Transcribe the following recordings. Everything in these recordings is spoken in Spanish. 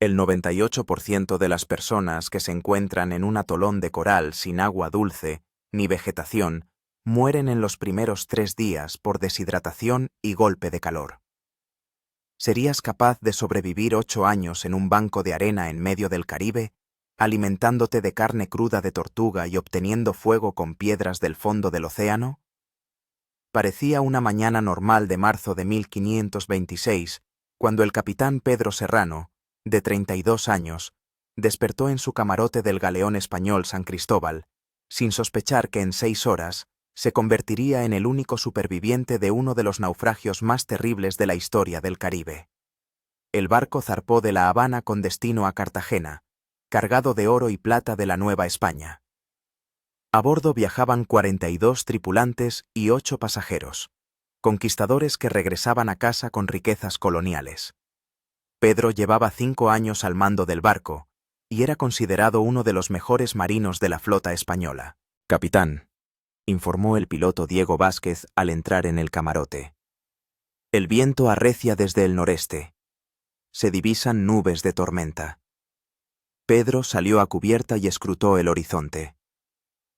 El 98% de las personas que se encuentran en un atolón de coral sin agua dulce ni vegetación mueren en los primeros 3 días por deshidratación y golpe de calor. ¿Serías capaz de sobrevivir 8 años en un banco de arena en medio del Caribe, alimentándote de carne cruda de tortuga y obteniendo fuego con piedras del fondo del océano? Parecía una mañana normal de marzo de 1526, cuando el capitán Pedro Serrano, de 32 años, despertó en su camarote del galeón español San Cristóbal, sin sospechar que en 6 horas se convertiría en el único superviviente de uno de los naufragios más terribles de la historia del Caribe. El barco zarpó de La Habana con destino a Cartagena, cargado de oro y plata de la Nueva España. A bordo viajaban 42 tripulantes y 8 pasajeros, conquistadores que regresaban a casa con riquezas coloniales. Pedro llevaba 5 años al mando del barco y era considerado uno de los mejores marinos de la flota española. «Capitán», informó el piloto Diego Vázquez al entrar en el camarote. «El viento arrecia desde el noreste. Se divisan nubes de tormenta». Pedro salió a cubierta y escrutó el horizonte.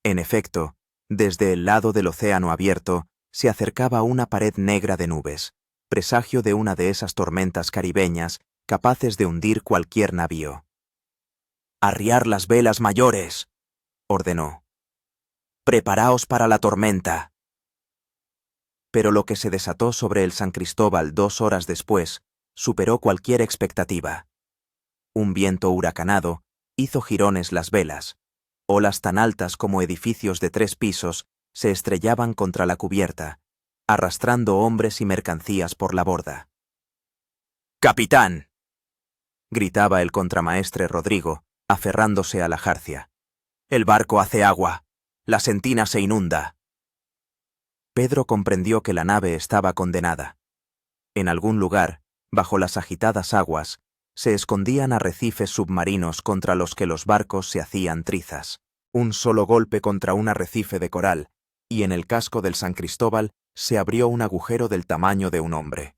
En efecto, desde el lado del océano abierto se acercaba una pared negra de nubes, presagio de una de esas tormentas caribeñas capaces de hundir cualquier navío. «¡Arriar las velas mayores!», ordenó. «¡Preparaos para la tormenta!». Pero lo que se desató sobre el San Cristóbal 2 horas después superó cualquier expectativa. Un viento huracanado hizo jirones las velas. Olas tan altas como edificios de 3 pisos se estrellaban contra la cubierta, arrastrando hombres y mercancías por la borda. «¡Capitán!», gritaba el contramaestre Rodrigo, aferrándose a la jarcia. «El barco hace agua. La sentina se inunda». Pedro comprendió que la nave estaba condenada. En algún lugar, bajo las agitadas aguas, se escondían arrecifes submarinos contra los que los barcos se hacían trizas. Un solo golpe contra un arrecife de coral, y en el casco del San Cristóbal se abrió un agujero del tamaño de un hombre.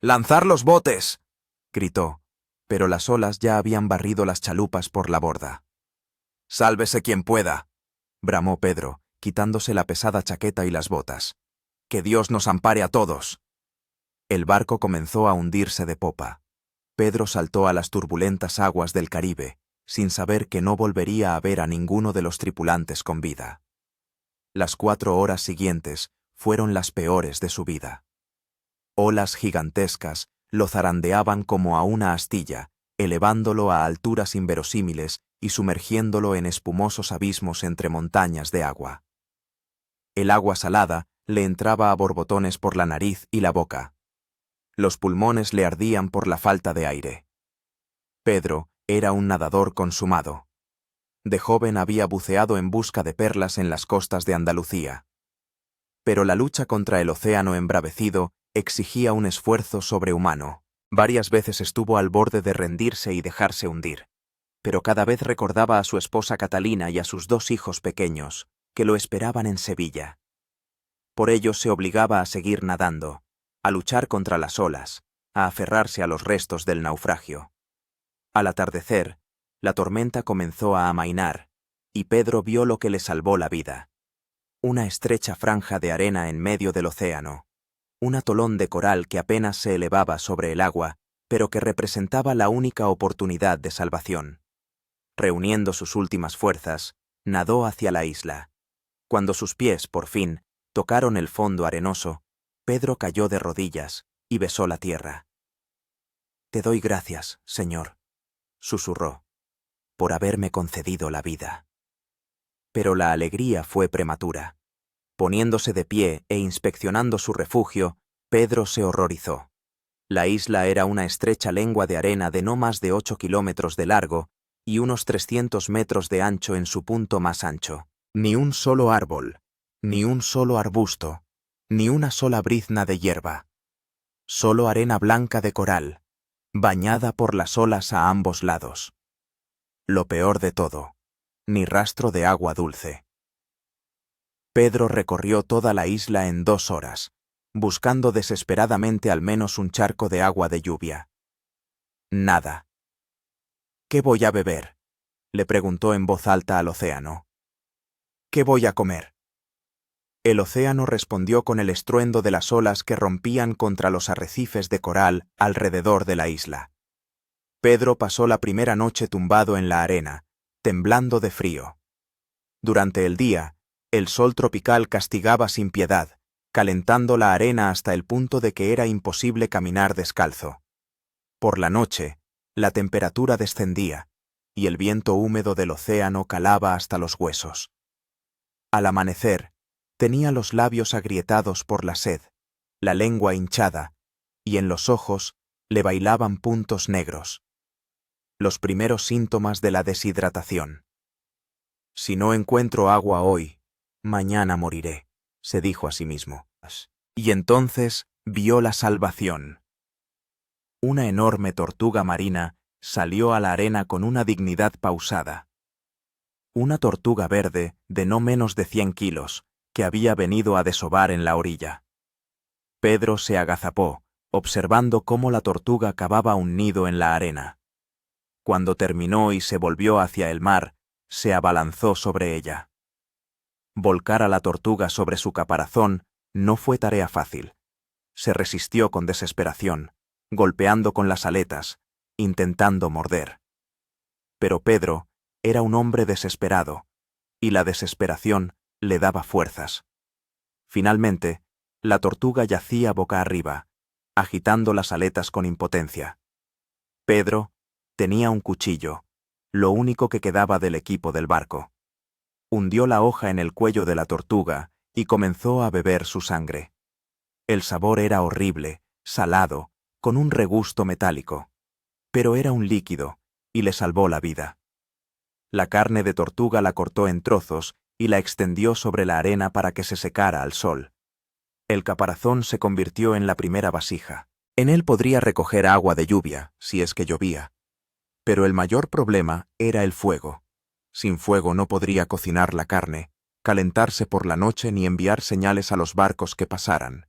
«¡Lanzar los botes!», gritó, pero las olas ya habían barrido las chalupas por la borda. «Sálvese quien pueda», bramó Pedro, quitándose la pesada chaqueta y las botas. «¡Que Dios nos ampare a todos!». El barco comenzó a hundirse de popa. Pedro saltó a las turbulentas aguas del Caribe, sin saber que no volvería a ver a ninguno de los tripulantes con vida. Las 4 horas siguientes fueron las peores de su vida. Olas gigantescas lo zarandeaban como a una astilla, elevándolo a alturas inverosímiles y sumergiéndolo en espumosos abismos entre montañas de agua. El agua salada le entraba a borbotones por la nariz y la boca. Los pulmones le ardían por la falta de aire. Pedro era un nadador consumado. De joven había buceado en busca de perlas en las costas de Andalucía. Pero la lucha contra el océano embravecido exigía un esfuerzo sobrehumano. Varias veces estuvo al borde de rendirse y dejarse hundir, pero cada vez recordaba a su esposa Catalina y a sus 2 hijos pequeños, que lo esperaban en Sevilla. Por ello se obligaba a seguir nadando, a luchar contra las olas, a aferrarse a los restos del naufragio. Al atardecer, la tormenta comenzó a amainar, y Pedro vio lo que le salvó la vida. Una estrecha franja de arena en medio del océano, un atolón de coral que apenas se elevaba sobre el agua, pero que representaba la única oportunidad de salvación. Reuniendo sus últimas fuerzas, nadó hacia la isla. Cuando sus pies, por fin, tocaron el fondo arenoso, Pedro cayó de rodillas y besó la tierra. «Te doy gracias, Señor», susurró, «por haberme concedido la vida». Pero la alegría fue prematura. Poniéndose de pie e inspeccionando su refugio, Pedro se horrorizó. La isla era una estrecha lengua de arena de no más de 8 kilómetros de largo y unos 300 metros de ancho en su punto más ancho. Ni un solo árbol, ni un solo arbusto, ni una sola brizna de hierba. Solo arena blanca de coral, bañada por las olas a ambos lados. Lo peor de todo, ni rastro de agua dulce. Pedro recorrió toda la isla en 2 horas, buscando desesperadamente al menos un charco de agua de lluvia. Nada. ¿Qué voy a beber?, le preguntó en voz alta al océano. ¿Qué voy a comer? El océano respondió con el estruendo de las olas que rompían contra los arrecifes de coral alrededor de la isla. Pedro pasó la primera noche tumbado en la arena, temblando de frío. Durante el día, el sol tropical castigaba sin piedad, calentando la arena hasta el punto de que era imposible caminar descalzo. Por la noche, la temperatura descendía, y el viento húmedo del océano calaba hasta los huesos. Al amanecer, tenía los labios agrietados por la sed, la lengua hinchada, y en los ojos le bailaban puntos negros. Los primeros síntomas de la deshidratación. Si no encuentro agua hoy, mañana moriré, se dijo a sí mismo. Y entonces vio la salvación. Una enorme tortuga marina salió a la arena con una dignidad pausada. Una tortuga verde de no menos de 100 kilos, que había venido a desovar en la orilla. Pedro se agazapó, observando cómo la tortuga cavaba un nido en la arena. Cuando terminó y se volvió hacia el mar, se abalanzó sobre ella. Volcar a la tortuga sobre su caparazón no fue tarea fácil. Se resistió con desesperación, golpeando con las aletas, intentando morder. Pero Pedro era un hombre desesperado, y la desesperación le daba fuerzas. Finalmente, la tortuga yacía boca arriba, agitando las aletas con impotencia. Pedro tenía un cuchillo, lo único que quedaba del equipo del barco. Hundió la hoja en el cuello de la tortuga y comenzó a beber su sangre. El sabor era horrible, salado, con un regusto metálico. Pero era un líquido, y le salvó la vida. La carne de tortuga la cortó en trozos y la extendió sobre la arena para que se secara al sol. El caparazón se convirtió en la primera vasija. En él podría recoger agua de lluvia, si es que llovía. Pero el mayor problema era el fuego. Sin fuego no podría cocinar la carne, calentarse por la noche ni enviar señales a los barcos que pasaran.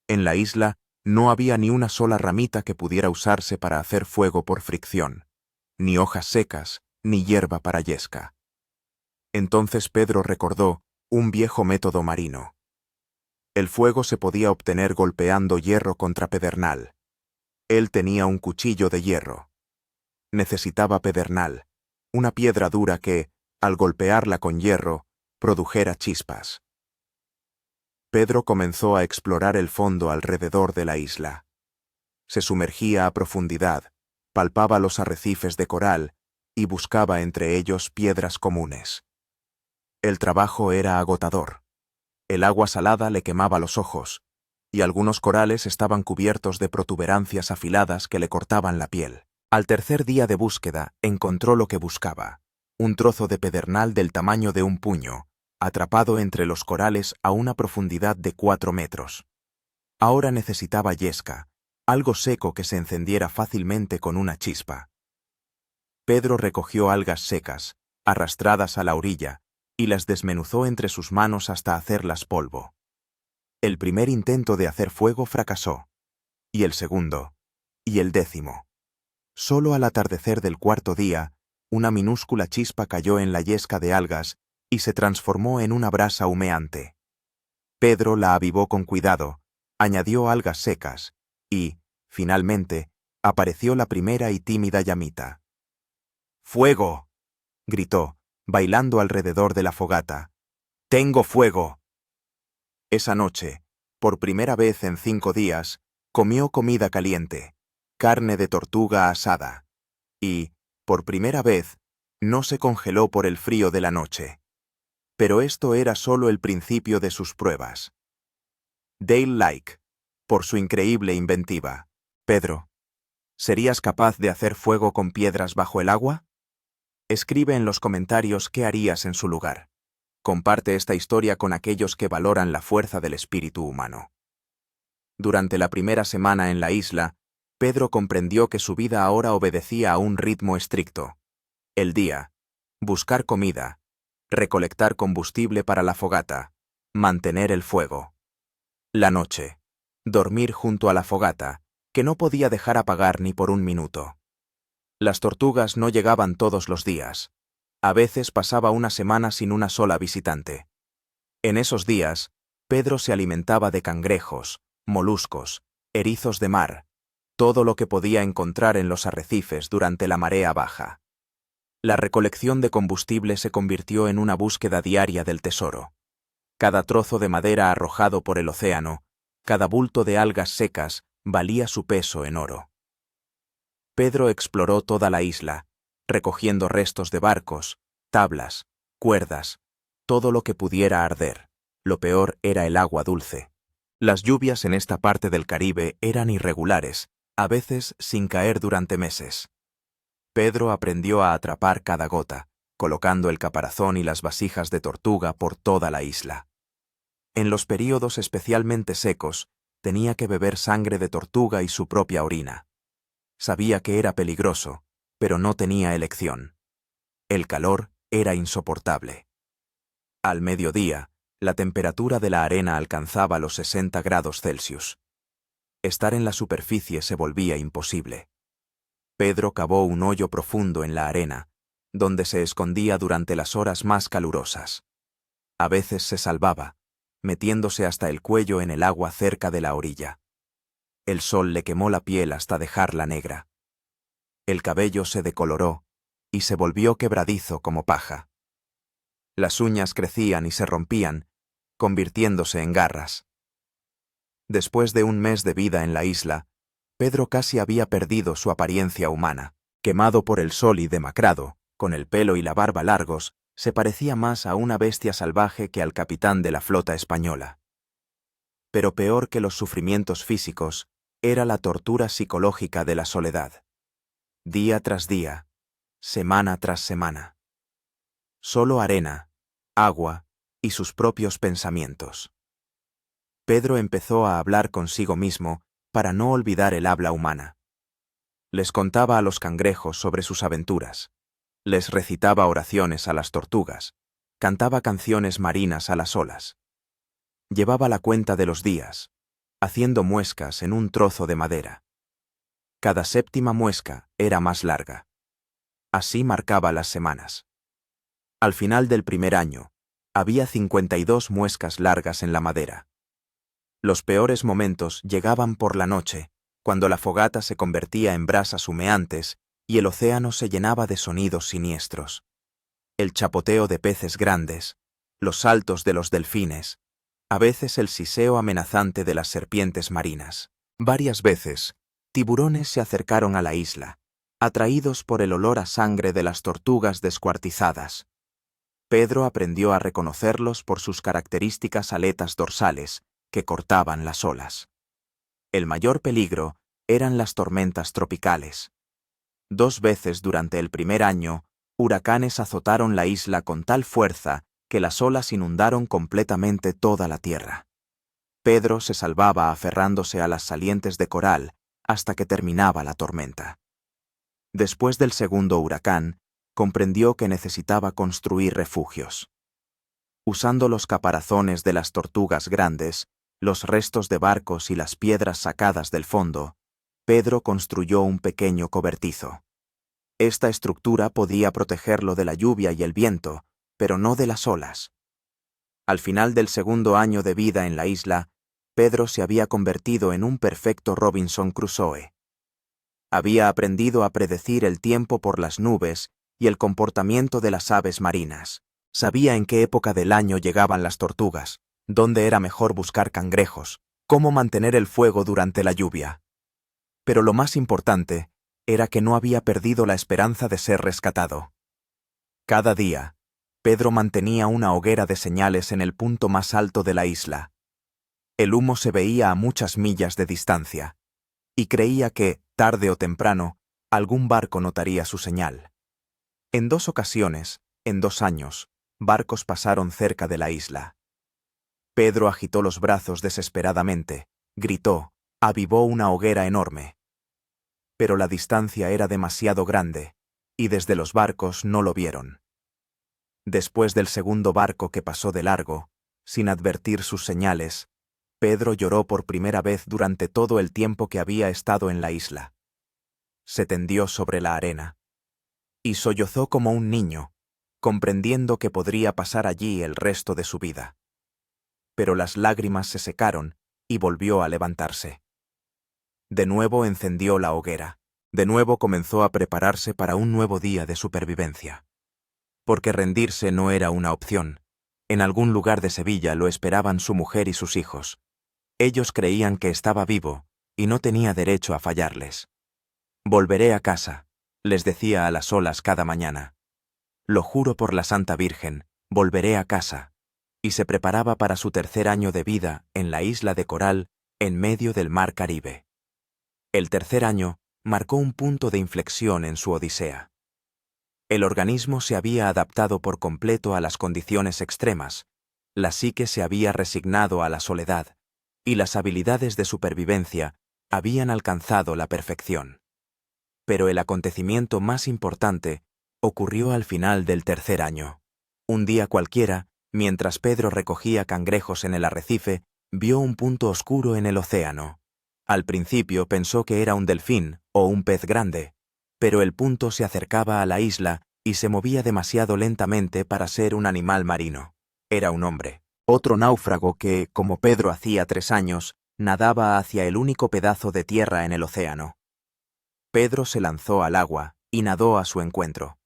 En la isla no había ni una sola ramita que pudiera usarse para hacer fuego por fricción, ni hojas secas, ni hierba para yesca. Entonces Pedro recordó un viejo método marino. El fuego se podía obtener golpeando hierro contra pedernal. Él tenía un cuchillo de hierro. Necesitaba pedernal, una piedra dura que, al golpearla con hierro, produjera chispas. Pedro comenzó a explorar el fondo alrededor de la isla. Se sumergía a profundidad, palpaba los arrecifes de coral y buscaba entre ellos piedras comunes. El trabajo era agotador. El agua salada le quemaba los ojos, y algunos corales estaban cubiertos de protuberancias afiladas que le cortaban la piel. Al tercer día de búsqueda encontró lo que buscaba, un trozo de pedernal del tamaño de un puño, atrapado entre los corales a una profundidad de 4 metros. Ahora necesitaba yesca, algo seco que se encendiera fácilmente con una chispa. Pedro recogió algas secas, arrastradas a la orilla, y las desmenuzó entre sus manos hasta hacerlas polvo. El primer intento de hacer fuego fracasó, y el segundo, y el 10º. Solo al atardecer del 4.º día, una minúscula chispa cayó en la yesca de algas y se transformó en una brasa humeante. Pedro la avivó con cuidado, añadió algas secas, y, finalmente, apareció la primera y tímida llamita. ¡Fuego!, gritó, bailando alrededor de la fogata. ¡Tengo fuego! Esa noche, por primera vez en 5 días, comió comida caliente, carne de tortuga asada, y, por primera vez, no se congeló por el frío de la noche. Pero esto era solo el principio de sus pruebas. Dale Like, por su increíble inventiva. Pedro, ¿serías capaz de hacer fuego con piedras bajo el agua? Escribe en los comentarios qué harías en su lugar. Comparte esta historia con aquellos que valoran la fuerza del espíritu humano. Durante la primera semana en la isla, Pedro comprendió que su vida ahora obedecía a un ritmo estricto. El día, buscar comida, recolectar combustible para la fogata, mantener el fuego. La noche, dormir junto a la fogata, que no podía dejar apagar ni por un minuto. Las tortugas no llegaban todos los días. A veces pasaba una semana sin una sola visitante. En esos días, Pedro se alimentaba de cangrejos, moluscos, erizos de mar, todo lo que podía encontrar en los arrecifes durante la marea baja. La recolección de combustible se convirtió en una búsqueda diaria del tesoro. Cada trozo de madera arrojado por el océano, cada bulto de algas secas, valía su peso en oro. Pedro exploró toda la isla, recogiendo restos de barcos, tablas, cuerdas, todo lo que pudiera arder. Lo peor era el agua dulce. Las lluvias en esta parte del Caribe eran irregulares, a veces sin caer durante meses. Pedro aprendió a atrapar cada gota, colocando el caparazón y las vasijas de tortuga por toda la isla. En los períodos especialmente secos, tenía que beber sangre de tortuga y su propia orina. Sabía que era peligroso, pero no tenía elección. El calor era insoportable. Al mediodía, la temperatura de la arena alcanzaba los 60 grados Celsius. Estar en la superficie se volvía imposible. Pedro cavó un hoyo profundo en la arena, donde se escondía durante las horas más calurosas. A veces se salvaba, metiéndose hasta el cuello en el agua cerca de la orilla. El sol le quemó la piel hasta dejarla negra. El cabello se decoloró y se volvió quebradizo como paja. Las uñas crecían y se rompían, convirtiéndose en garras. Después de un mes de vida en la isla, Pedro casi había perdido su apariencia humana. Quemado por el sol y demacrado, con el pelo y la barba largos, se parecía más a una bestia salvaje que al capitán de la flota española. Pero peor que los sufrimientos físicos, era la tortura psicológica de la soledad. Día tras día, semana tras semana. Solo arena, agua y sus propios pensamientos. Pedro empezó a hablar consigo mismo para no olvidar el habla humana. Les contaba a los cangrejos sobre sus aventuras. Les recitaba oraciones a las tortugas. Cantaba canciones marinas a las olas. Llevaba la cuenta de los días, haciendo muescas en un trozo de madera. Cada séptima muesca era más larga. Así marcaba las semanas. Al final del primer año, había 52 muescas largas en la madera. Los peores momentos llegaban por la noche, cuando la fogata se convertía en brasas humeantes y el océano se llenaba de sonidos siniestros. El chapoteo de peces grandes, los saltos de los delfines, a veces el siseo amenazante de las serpientes marinas. Varias veces, tiburones se acercaron a la isla, atraídos por el olor a sangre de las tortugas descuartizadas. Pedro aprendió a reconocerlos por sus características aletas dorsales, que cortaban las olas. El mayor peligro eran las tormentas tropicales. 2 veces durante el primer año, huracanes azotaron la isla con tal fuerza que las olas inundaron completamente toda la tierra. Pedro se salvaba aferrándose a las salientes de coral hasta que terminaba la tormenta. Después del segundo huracán, comprendió que necesitaba construir refugios. Usando los caparazones de las tortugas grandes, los restos de barcos y las piedras sacadas del fondo, Pedro construyó un pequeño cobertizo. Esta estructura podía protegerlo de la lluvia y el viento, pero no de las olas. Al final del segundo año de vida en la isla, Pedro se había convertido en un perfecto Robinson Crusoe. Había aprendido a predecir el tiempo por las nubes y el comportamiento de las aves marinas. Sabía en qué época del año llegaban las tortugas, dónde era mejor buscar cangrejos, cómo mantener el fuego durante la lluvia. Pero lo más importante era que no había perdido la esperanza de ser rescatado. Cada día, Pedro mantenía una hoguera de señales en el punto más alto de la isla. El humo se veía a muchas millas de distancia, y creía que, tarde o temprano, algún barco notaría su señal. En 2 ocasiones, en 2 años, barcos pasaron cerca de la isla. Pedro agitó los brazos desesperadamente, gritó, avivó una hoguera enorme. Pero la distancia era demasiado grande, y desde los barcos no lo vieron. Después del segundo barco que pasó de largo, sin advertir sus señales, Pedro lloró por primera vez durante todo el tiempo que había estado en la isla. se tendió sobre la arena y sollozó como un niño, comprendiendo que podría pasar allí el resto de su vida. Pero las lágrimas se secaron y volvió a levantarse. De nuevo encendió la hoguera. De nuevo comenzó a prepararse para un nuevo día de supervivencia. Porque rendirse no era una opción. En algún lugar de Sevilla lo esperaban su mujer y sus hijos. Ellos creían que estaba vivo y no tenía derecho a fallarles. «Volveré a casa», les decía a las solas cada mañana. «Lo juro por la Santa Virgen, volveré a casa». Y se preparaba para su tercer año de vida en la isla de Coral, en medio del mar Caribe. El tercer año marcó un punto de inflexión en su odisea. El organismo se había adaptado por completo a las condiciones extremas, la psique se había resignado a la soledad, y las habilidades de supervivencia habían alcanzado la perfección. Pero el acontecimiento más importante ocurrió al final del tercer año. Un día cualquiera, mientras Pedro recogía cangrejos en el arrecife, vio un punto oscuro en el océano. Al principio pensó que era un delfín o un pez grande, pero el punto se acercaba a la isla y se movía demasiado lentamente para ser un animal marino. Era un hombre, otro náufrago que, como Pedro hacía 3 años, nadaba hacia el único pedazo de tierra en el océano. Pedro se lanzó al agua y nadó a su encuentro.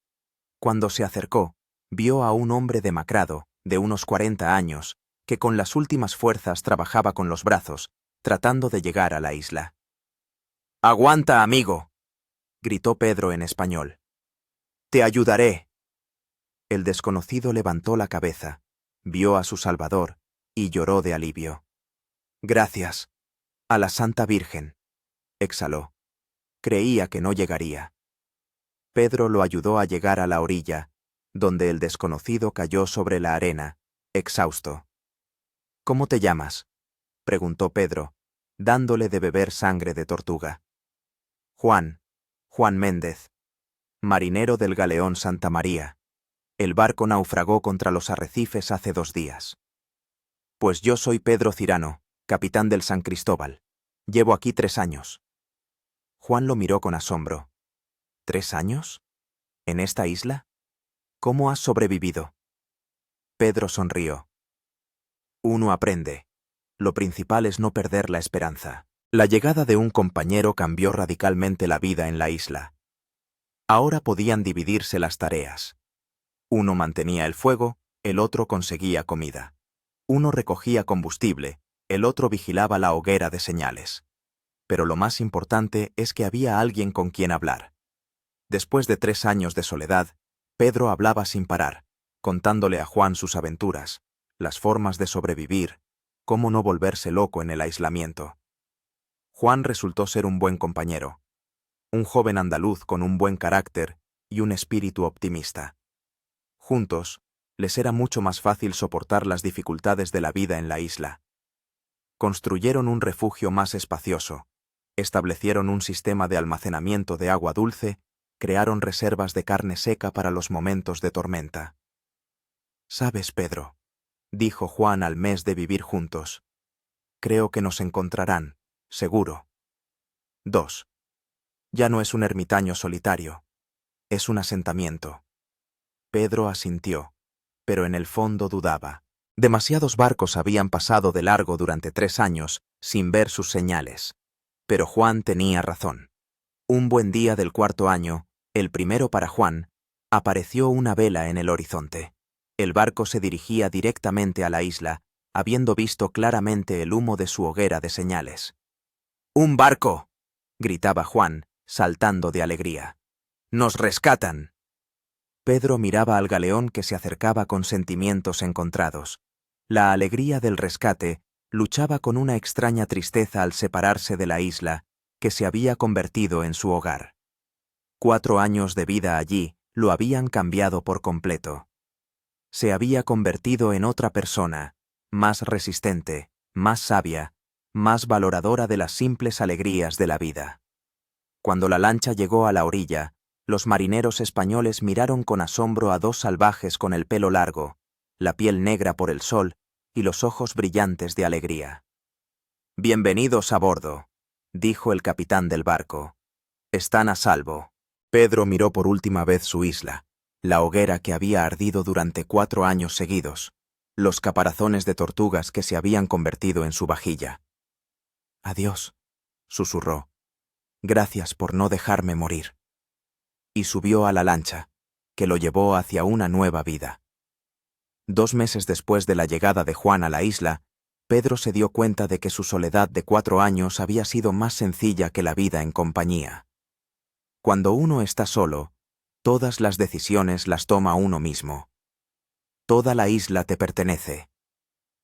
Cuando se acercó, vio a un hombre demacrado, de unos 40 años, que con las últimas fuerzas trabajaba con los brazos, tratando de llegar a la isla. «¡Aguanta, amigo!», gritó Pedro en español. «Te ayudaré». El desconocido levantó la cabeza, vio a su Salvador y lloró de alivio. «Gracias, a la Santa Virgen», exhaló. Creía que no llegaría. Pedro lo ayudó a llegar a la orilla, donde el desconocido cayó sobre la arena, exhausto. «¿Cómo te llamas?», preguntó Pedro, dándole de beber sangre de tortuga. «Juan Méndez, marinero del galeón Santa María. El barco naufragó contra los arrecifes hace 2 días». «Pues yo soy Pedro Cirano, capitán del San Cristóbal. Llevo aquí 3 años». Juan lo miró con asombro. «¿3 años? ¿En esta isla? ¿Cómo has sobrevivido?». Pedro sonrió. «Uno aprende. Lo principal es no perder la esperanza». La llegada de un compañero cambió radicalmente la vida en la isla. Ahora podían dividirse las tareas. Uno mantenía el fuego, el otro conseguía comida. Uno recogía combustible, el otro vigilaba la hoguera de señales. Pero lo más importante es que había alguien con quien hablar. Después de 3 años de soledad, Pedro hablaba sin parar, contándole a Juan sus aventuras, las formas de sobrevivir, cómo no volverse loco en el aislamiento. Juan resultó ser un buen compañero, un joven andaluz con un buen carácter y un espíritu optimista. Juntos, les era mucho más fácil soportar las dificultades de la vida en la isla. Construyeron un refugio más espacioso, establecieron un sistema de almacenamiento de agua dulce, crearon reservas de carne seca para los momentos de tormenta. «¿Sabes, Pedro?», dijo Juan al mes de vivir juntos, «creo que nos encontrarán, seguro». 2. Ya no es un ermitaño solitario, es un asentamiento. Pedro asintió, pero en el fondo dudaba. Demasiados barcos habían pasado de largo durante 3 años sin ver sus señales. Pero Juan tenía razón. Un buen día del 4.º año, el primero para Juan, apareció una vela en el horizonte. El barco se dirigía directamente a la isla, habiendo visto claramente el humo de su hoguera de señales. «¡Un barco!», gritaba Juan, saltando de alegría. «¡Nos rescatan!». Pedro miraba al galeón que se acercaba con sentimientos encontrados. La alegría del rescate luchaba con una extraña tristeza al separarse de la isla, que se había convertido en su hogar. 4 años de vida allí lo habían cambiado por completo. Se había convertido en otra persona, más resistente, más sabia, más valoradora de las simples alegrías de la vida. Cuando la lancha llegó a la orilla, los marineros españoles miraron con asombro a 2 salvajes con el pelo largo, la piel negra por el sol y los ojos brillantes de alegría. «Bienvenidos a bordo», dijo el capitán del barco. Están a salvo. Pedro miró por última vez su isla, la hoguera que había ardido durante 4 años seguidos, los caparazones de tortugas que se habían convertido en su vajilla. «Adiós», susurró. «Gracias por no dejarme morir». Y subió a la lancha, que lo llevó hacia una nueva vida. 2 meses después de la llegada de Juan a la isla, Pedro se dio cuenta de que su soledad de 4 años había sido más sencilla que la vida en compañía. Cuando uno está solo, todas las decisiones las toma uno mismo. Toda la isla te pertenece.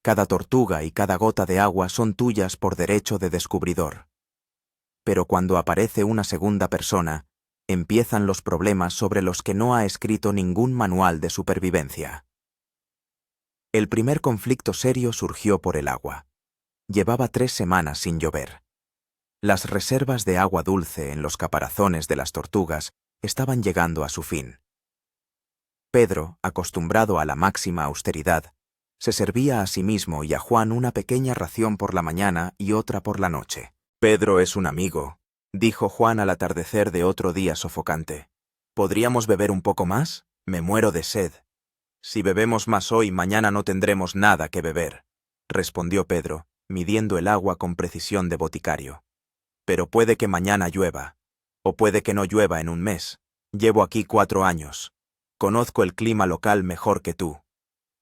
Cada tortuga y cada gota de agua son tuyas por derecho de descubridor. Pero cuando aparece una segunda persona, empiezan los problemas sobre los que no ha escrito ningún manual de supervivencia. El primer conflicto serio surgió por el agua. Llevaba 3 semanas sin llover. Las reservas de agua dulce en los caparazones de las tortugas estaban llegando a su fin. Pedro, acostumbrado a la máxima austeridad, se servía a sí mismo y a Juan una pequeña ración por la mañana y otra por la noche. «Pedro es un amigo», dijo Juan al atardecer de otro día sofocante. «¿Podríamos beber un poco más? Me muero de sed». «Si bebemos más hoy, mañana no tendremos nada que beber», respondió Pedro, midiendo el agua con precisión de boticario. «Pero puede que mañana llueva, o puede que no llueva en un mes. Llevo aquí 4 años. Conozco el clima local mejor que tú».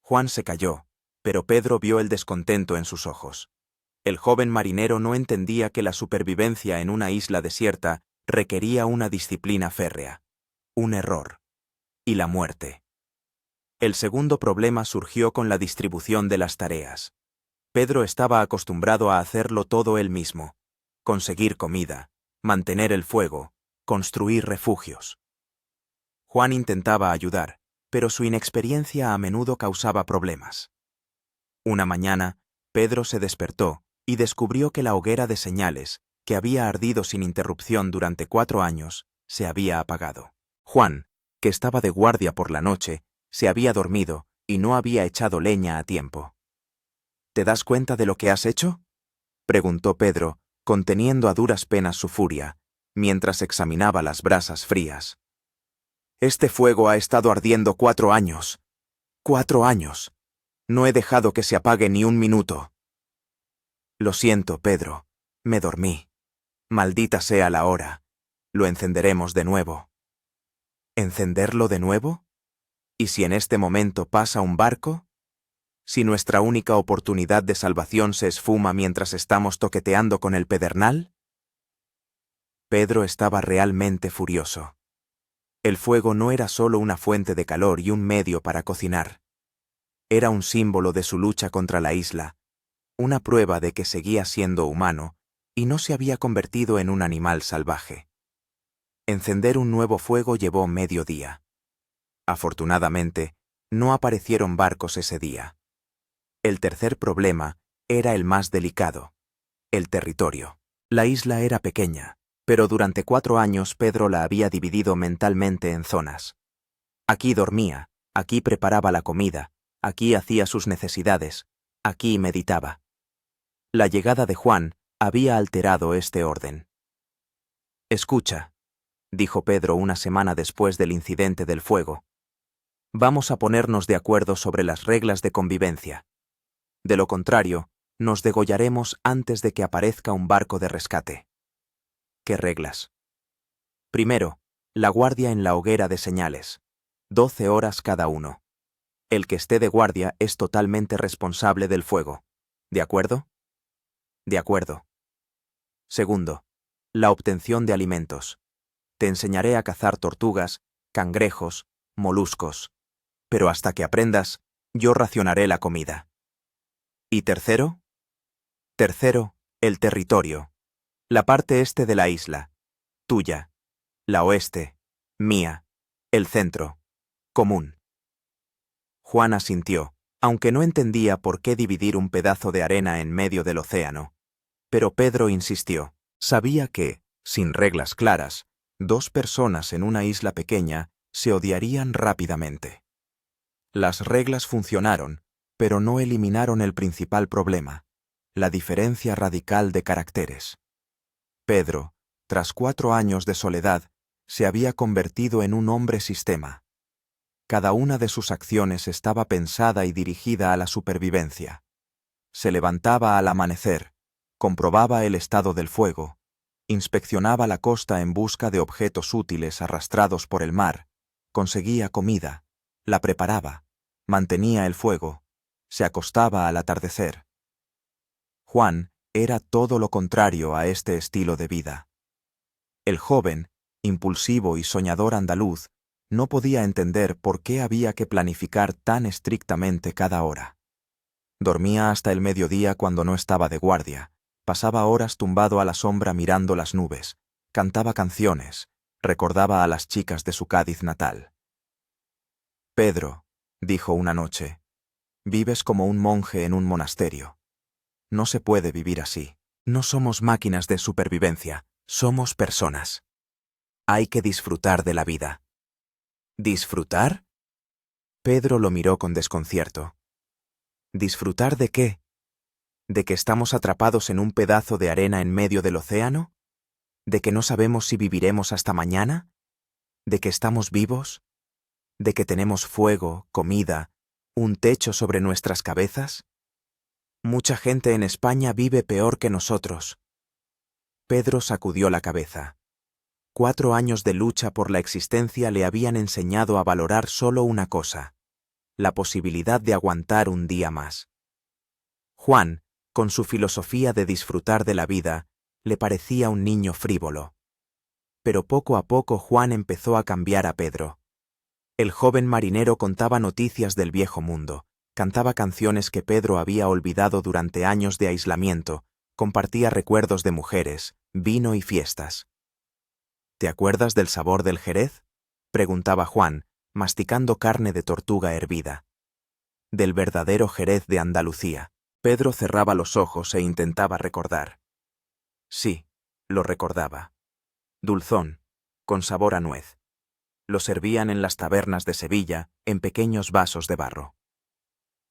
Juan se calló, pero Pedro vio el descontento en sus ojos. El joven marinero no entendía que la supervivencia en una isla desierta requería una disciplina férrea, un error y la muerte. El segundo problema surgió con la distribución de las tareas. Pedro estaba acostumbrado a hacerlo todo él mismo: conseguir comida, mantener el fuego, construir refugios. Juan intentaba ayudar, pero su inexperiencia a menudo causaba problemas. Una mañana, Pedro se despertó y descubrió que la hoguera de señales, que había ardido sin interrupción durante 4 años, se había apagado. Juan, que estaba de guardia por la noche, se había dormido y no había echado leña a tiempo. «¿Te das cuenta de lo que has hecho?», preguntó Pedro, conteniendo a duras penas su furia, mientras examinaba las brasas frías. «Este fuego ha estado ardiendo 4 años. 4 años. No he dejado que se apague ni un minuto». «Lo siento, Pedro. Me dormí. Maldita sea la hora. Lo encenderemos de nuevo». «¿Encenderlo de nuevo? ¿Y si en este momento pasa un barco? ¿Si nuestra única oportunidad de salvación se esfuma mientras estamos toqueteando con el pedernal?» Pedro estaba realmente furioso. El fuego no era solo una fuente de calor y un medio para cocinar. Era un símbolo de su lucha contra la isla, una prueba de que seguía siendo humano y no se había convertido en un animal salvaje. Encender un nuevo fuego llevó medio día. Afortunadamente, no aparecieron barcos ese día. El tercer problema era el más delicado: el territorio. La isla era pequeña, pero durante 4 años Pedro la había dividido mentalmente en zonas. Aquí dormía, aquí preparaba la comida, aquí hacía sus necesidades, aquí meditaba. La llegada de Juan había alterado este orden. «Escucha», dijo Pedro una semana después del incidente del fuego. «Vamos a ponernos de acuerdo sobre las reglas de convivencia. De lo contrario, nos degollaremos antes de que aparezca un barco de rescate». «¿Qué reglas?» «Primero, la guardia en la hoguera de señales. 12 horas cada uno. El que esté de guardia es totalmente responsable del fuego. ¿De acuerdo?» «De acuerdo». Segundo, la obtención de alimentos. Te enseñaré a cazar tortugas, cangrejos, moluscos. Pero hasta que aprendas, yo racionaré la comida. ¿Y tercero? Tercero, el territorio. La parte este de la isla, tuya. La oeste, mía. El centro, común. Juan asintió, aunque no entendía por qué dividir un pedazo de arena en medio del océano. Pero Pedro insistió. Sabía que, sin reglas claras, 2 personas en una isla pequeña se odiarían rápidamente. Las reglas funcionaron, pero no eliminaron el principal problema: la diferencia radical de caracteres. Pedro, tras 4 años de soledad, se había convertido en un hombre sistema. Cada una de sus acciones estaba pensada y dirigida a la supervivencia. Se levantaba al amanecer, comprobaba el estado del fuego, inspeccionaba la costa en busca de objetos útiles arrastrados por el mar, conseguía comida, la preparaba, mantenía el fuego, se acostaba al atardecer. Juan era todo lo contrario a este estilo de vida. El joven, impulsivo y soñador andaluz, no podía entender por qué había que planificar tan estrictamente cada hora. Dormía hasta el mediodía cuando no estaba de guardia, pasaba horas tumbado a la sombra mirando las nubes, cantaba canciones, recordaba a las chicas de su Cádiz natal. «Pedro», dijo una noche, «vives como un monje en un monasterio. No se puede vivir así. No somos máquinas de supervivencia, somos personas. Hay que disfrutar de la vida». ¿Disfrutar? Pedro lo miró con desconcierto. ¿Disfrutar de qué? ¿De que estamos atrapados en un pedazo de arena en medio del océano? ¿De que no sabemos si viviremos hasta mañana? ¿De que estamos vivos? ¿De que tenemos fuego, comida, un techo sobre nuestras cabezas? Mucha gente en España vive peor que nosotros. Pedro sacudió la cabeza. 4 años de lucha por la existencia le habían enseñado a valorar solo una cosa: la posibilidad de aguantar un día más. Juan, con su filosofía de disfrutar de la vida, le parecía un niño frívolo. Pero poco a poco Juan empezó a cambiar a Pedro. El joven marinero contaba noticias del viejo mundo, cantaba canciones que Pedro había olvidado durante años de aislamiento, compartía recuerdos de mujeres, vino y fiestas. ¿Te acuerdas del sabor del Jerez?, preguntaba Juan, masticando carne de tortuga hervida. Del verdadero Jerez de Andalucía. Pedro cerraba los ojos e intentaba recordar. Sí, lo recordaba. Dulzón, con sabor a nuez. Lo servían en las tabernas de Sevilla, en pequeños vasos de barro.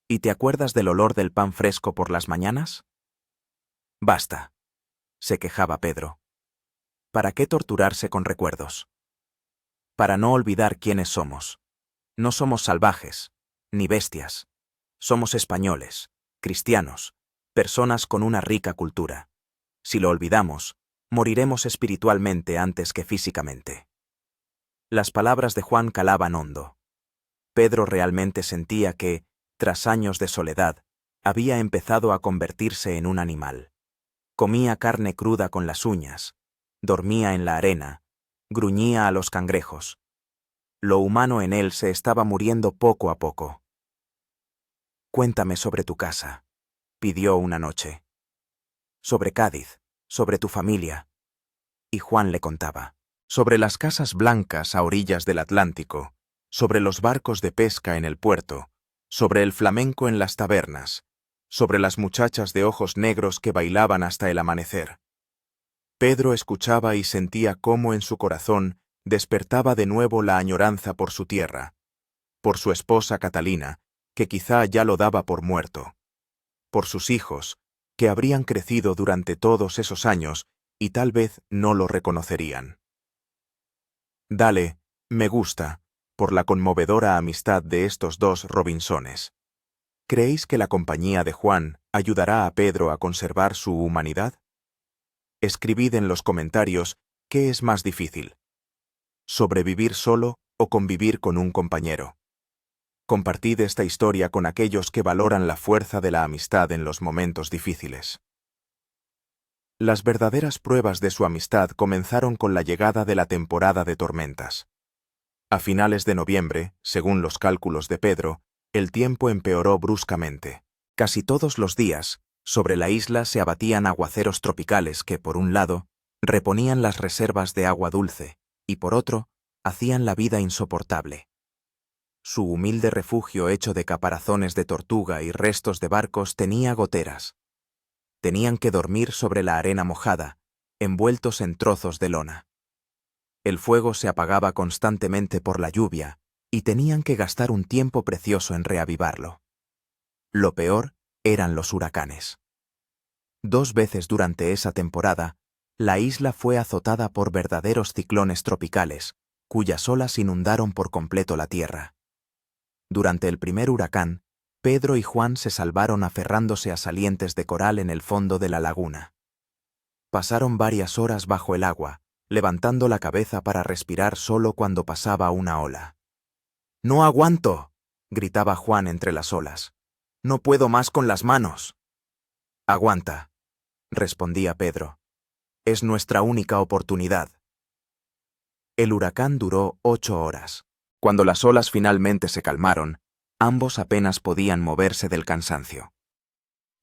¿Y te acuerdas del olor del pan fresco por las mañanas? Basta, se quejaba Pedro. ¿Para qué torturarse con recuerdos? Para no olvidar quiénes somos. No somos salvajes, ni bestias. Somos españoles, cristianos, personas con una rica cultura. Si lo olvidamos, moriremos espiritualmente antes que físicamente. Las palabras de Juan calaban hondo. Pedro realmente sentía que, tras años de soledad, había empezado a convertirse en un animal. Comía carne cruda con las uñas, dormía en la arena, gruñía a los cangrejos. Lo humano en él se estaba muriendo poco a poco. «Cuéntame sobre tu casa», pidió una noche. «Sobre Cádiz, sobre tu familia». Y Juan le contaba. Sobre las casas blancas a orillas del Atlántico, sobre los barcos de pesca en el puerto, sobre el flamenco en las tabernas, sobre las muchachas de ojos negros que bailaban hasta el amanecer. Pedro escuchaba y sentía cómo en su corazón despertaba de nuevo la añoranza por su tierra, por su esposa Catalina, que quizá ya lo daba por muerto, por sus hijos, que habrían crecido durante todos esos años y tal vez no lo reconocerían. Dale, me gusta, por la conmovedora amistad de estos dos Robinsones. ¿Creéis que la compañía de Juan ayudará a Pedro a conservar su humanidad? Escribid en los comentarios qué es más difícil: ¿sobrevivir solo o convivir con un compañero? Compartid esta historia con aquellos que valoran la fuerza de la amistad en los momentos difíciles. Las verdaderas pruebas de su amistad comenzaron con la llegada de la temporada de tormentas. A finales de noviembre, según los cálculos de Pedro, el tiempo empeoró bruscamente. Casi todos los días, sobre la isla se abatían aguaceros tropicales que, por un lado, reponían las reservas de agua dulce, y por otro, hacían la vida insoportable. Su humilde refugio hecho de caparazones de tortuga y restos de barcos tenía goteras. Tenían que dormir sobre la arena mojada, envueltos en trozos de lona. El fuego se apagaba constantemente por la lluvia, y tenían que gastar un tiempo precioso en reavivarlo. Lo peor eran los huracanes. 2 veces durante esa temporada, La isla fue azotada por verdaderos ciclones tropicales, cuyas olas inundaron por completo la tierra. Durante el primer huracán, Pedro y Juan se salvaron aferrándose a salientes de coral en el fondo de la laguna. Pasaron varias horas bajo el agua, levantando la cabeza para respirar solo cuando pasaba una ola. «¡No aguanto!», gritaba Juan entre las olas. «No puedo más con las manos». «Aguanta», respondía Pedro. «Es nuestra única oportunidad». El huracán duró 8 horas. Cuando las olas finalmente se calmaron, ambos apenas podían moverse del cansancio.